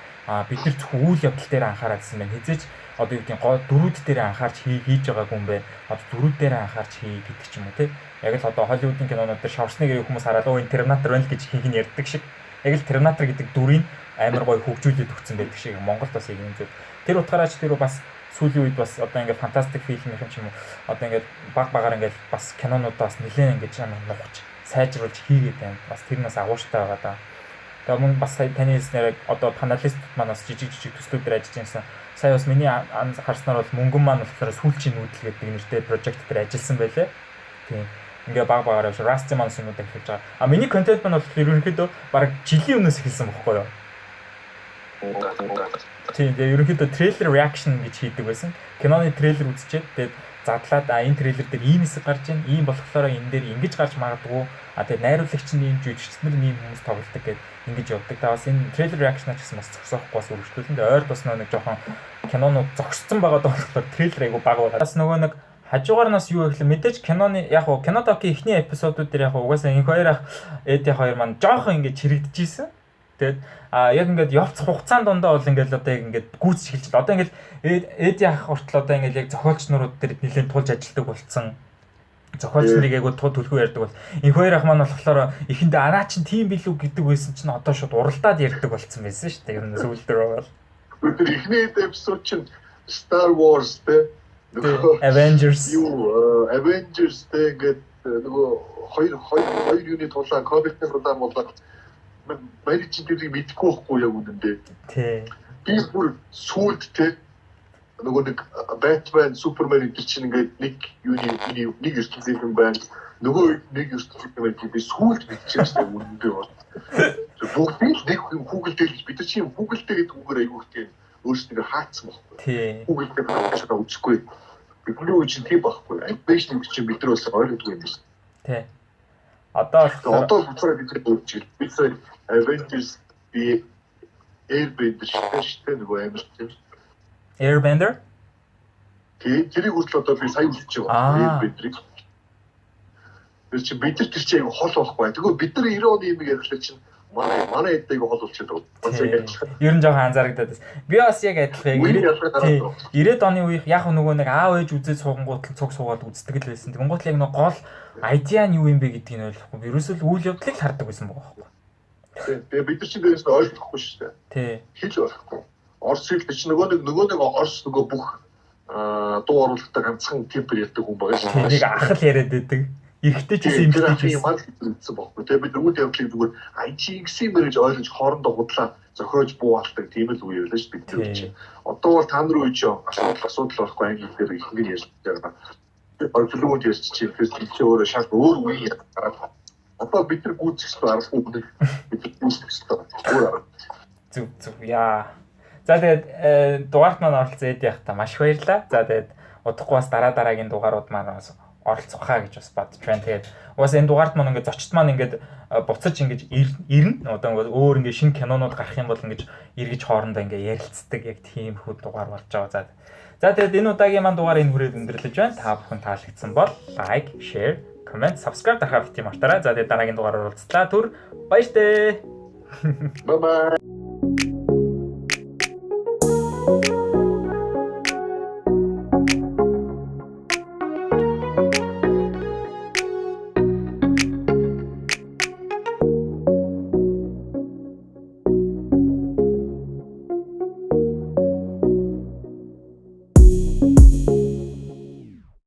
Бид нар зөвхөн үйл явдал дээр анхаарал гэсэн байна. Хизээч одоо юу гэдгийг дөрүүд дээр анхаарч хийж байгаагүй юм байна. Одоо дөрүүд дээр анхаарч хий гэдэг ч юм уу тий. Яг л одоо Холливуудын кинонууд дээр шавсны гэрээ хүмүүс хараад өө энэ Терминатор байна л гэж хийг нь ярьдаг шиг. Яг л Терминатор гэдэг дүрийг амар гоё хөгжүүлээд өгсөн байдаг шиг Монголд бас яг юм зүйл. Тэр утгаараач тэр бас сүүлийн үед бас одоо ингээд фантастик фильмийнхэн ч юм уу одоо ингээд багаар ингээд бас кинонуудаа бас нэлээд ингээд чанар нухаж сайжруулж хийгээд байна. Бас тэрнээс агууштай байгаа да. Тэгээ мөн бас сая таны хэлснээр одоо паналист маань бас жижиг төслүүдээр ажиллаж байсан. Сая бас миний харснаар бол мөнгөн маань болохоор сүүлчийн нүүдэл гэдэг нэртэй прожект дээр ажилласан байлээ. Тийм. Ингээ багаар Rusty маань юмудаа хэлж байгаа. Миний контент маань бол ерөнхийдөө баг жилийн өмнөөс эхэлсэн байхгүй юу? Тийм. Тэгээ ерөнхийдөө трейлер reaction гэж хийдэг байсан. Киноны трейлер үзчихээд тэгээд задлаад энэ трейлер дээр ийм хэсэг гарч ийн, ийм болохоор энэ дээр ингэж гарч магадгүй. Тэгээд найруулагч нь ийм, жүжигчдэр нь ийм хүмүүс тоглолдог гэд ингэж явдаг. Та бас энэ трейлер реакшнаа ч гэсэн бас зогсоохгүй бас үргэлжлүүлэн. Тэгээд ойр тус нэг жоохон кинонууд зогссон байгаа болохоор трейлер айгу бага байгаа. Бас нөгөө нэг хажуугаар нас юу гэхэл мэдээж киноны яг уу кинотокийн эхний эпизодууд дээр яг угаасаа энэ хоёр ах эди хоёр маань жоохон ингэж чирэгдэжсэн. Тэгээд яг ингээд явц хугацаанд дондоо бол ингээд одоо яг ингээд гүйцэж эхэлж байна. Одоо ингээд эди ах хүртэл одоо ингээд яг зохиолч нарууд дээр нэлээд тулж ажилладаг болцсон. Зохиолч нарыг айгу төлхөө ярьдаг бол энэ хоёр ах маань болохоор эхэндээ анаа чин тийм билүү гэдэг байсан чинь одоо шууд уралдаад ярьдаг болцсон байсан шүү дээ. Ер нь сүүлд рүү бол. Тэр эхний эпизод чинь Star Wars те Avengers Avengers тэгээд нөгөө хоёр юуны тулаан комиктэй тулаан болоод баяр чи тэрийг мэдгүй байхгүй яг үнэндээ. Тий. Би бүр сүлд те нөгөө нэг Batman, Superman гэдэг чинь ингээд нэг юуны нэг ертөнцийн юм байна. Нөгөө нэг ертөнцийн юм би сүлд мэдчихсэн үнэндээ бол. Бүгд нэг Google дээр бид нар чинь Google дээр гэдэг үгээр аягүй тийм өөрсдөө хаацсан байхгүй. Тий. Google дээр хаацгаа үзэхгүй. Бидний үе чинь тийм байхгүй. Animation чинь бид нар бас ойлгохгүй юм байна. Тий. Одоо буцаад бид өөрчил. Бид сая Avengers би Airbender шигтэй нөгөө амар тийм. Airbender? Тэрийг хүртэл одоо би сайн үлдчихэж байгаа. Airbender. Тэр чинь бид нар тэр чинь хол байхгүй. Тэгвэл бид нар 90 оны юм ярьхлаа чинь манай эдийг хол болчиход байна. Ер нь жоохон анзаарагдаад байна. Би бас яг адилхан 90 оны үеих яг нөгөө нэг аав ээж үзээд суугангууд л цуг суугаад үздэг л байсан. Тэнгуут л яг нөгөө гол айдиа нь юу юм бэ гэдгийг нь ойлгохгүй. Ерөөсөө л үйл явдлыг л хардаг байсан байгаа байхгүй. Тэгээ бид нар чинь дээрээс нь ойлгохгүй шүү дээ. Тий. Хэл байхгүй. Орос хэл чинь нөгөө нэг орос нөгөө бүх дуу оруулалтаа ганцхан темпер ярьдаг хүн байгаа шүү. Нэг ах л яриад байдаг. Ихтэй ч гэсэн юм тийм хэлсэн байхгүй. Тэгээ бид үйл явдлыг зүгээр IGX-ийн мэрэж ойлгож хоорондоо худлаа зохиож бууалдаг тийм л үе байлаа шүү бид тэр чинь. Одоо бол та нар үе чинь асуудал байхгүй англи дээр их ингэ ярьж байгаа. Орчлууд ярьж чинь фэстивал чи өөрөө шал өөр үе гараад. Одоо бид нар гүйцэтгэж аргагүй бид гүйцэтгэж байгаа. Зүг яа. За тэгээд дугаарт маань оролцсон эд явах та маш их баярлалаа. За тэгээд удахгүй бас дараагийн дугаарууд маань бас оролцохаа гэж бас бодож байна. Тэгээд уус энэ дугаарт маань ингээд зочд маань ингээд буцаж ингэж ирнэ. Одоо өөр ингээд шинэ кинонууд гарах юм бол ингэж эргэж хоорондоо ингээд ярилцдаг яг тийм хүү дугаар болж байгаа. За тэгээд энэ удаагийн маань дугаар энэ хүрээд өндөрлөж байна. Та бүхэн таалагдсан бол лайк, share, comment, subscribe дарахаа бити мартаарай. За тэгээд дараагийн дугаараар уулзлаа. Түр баяртай. Bye bye.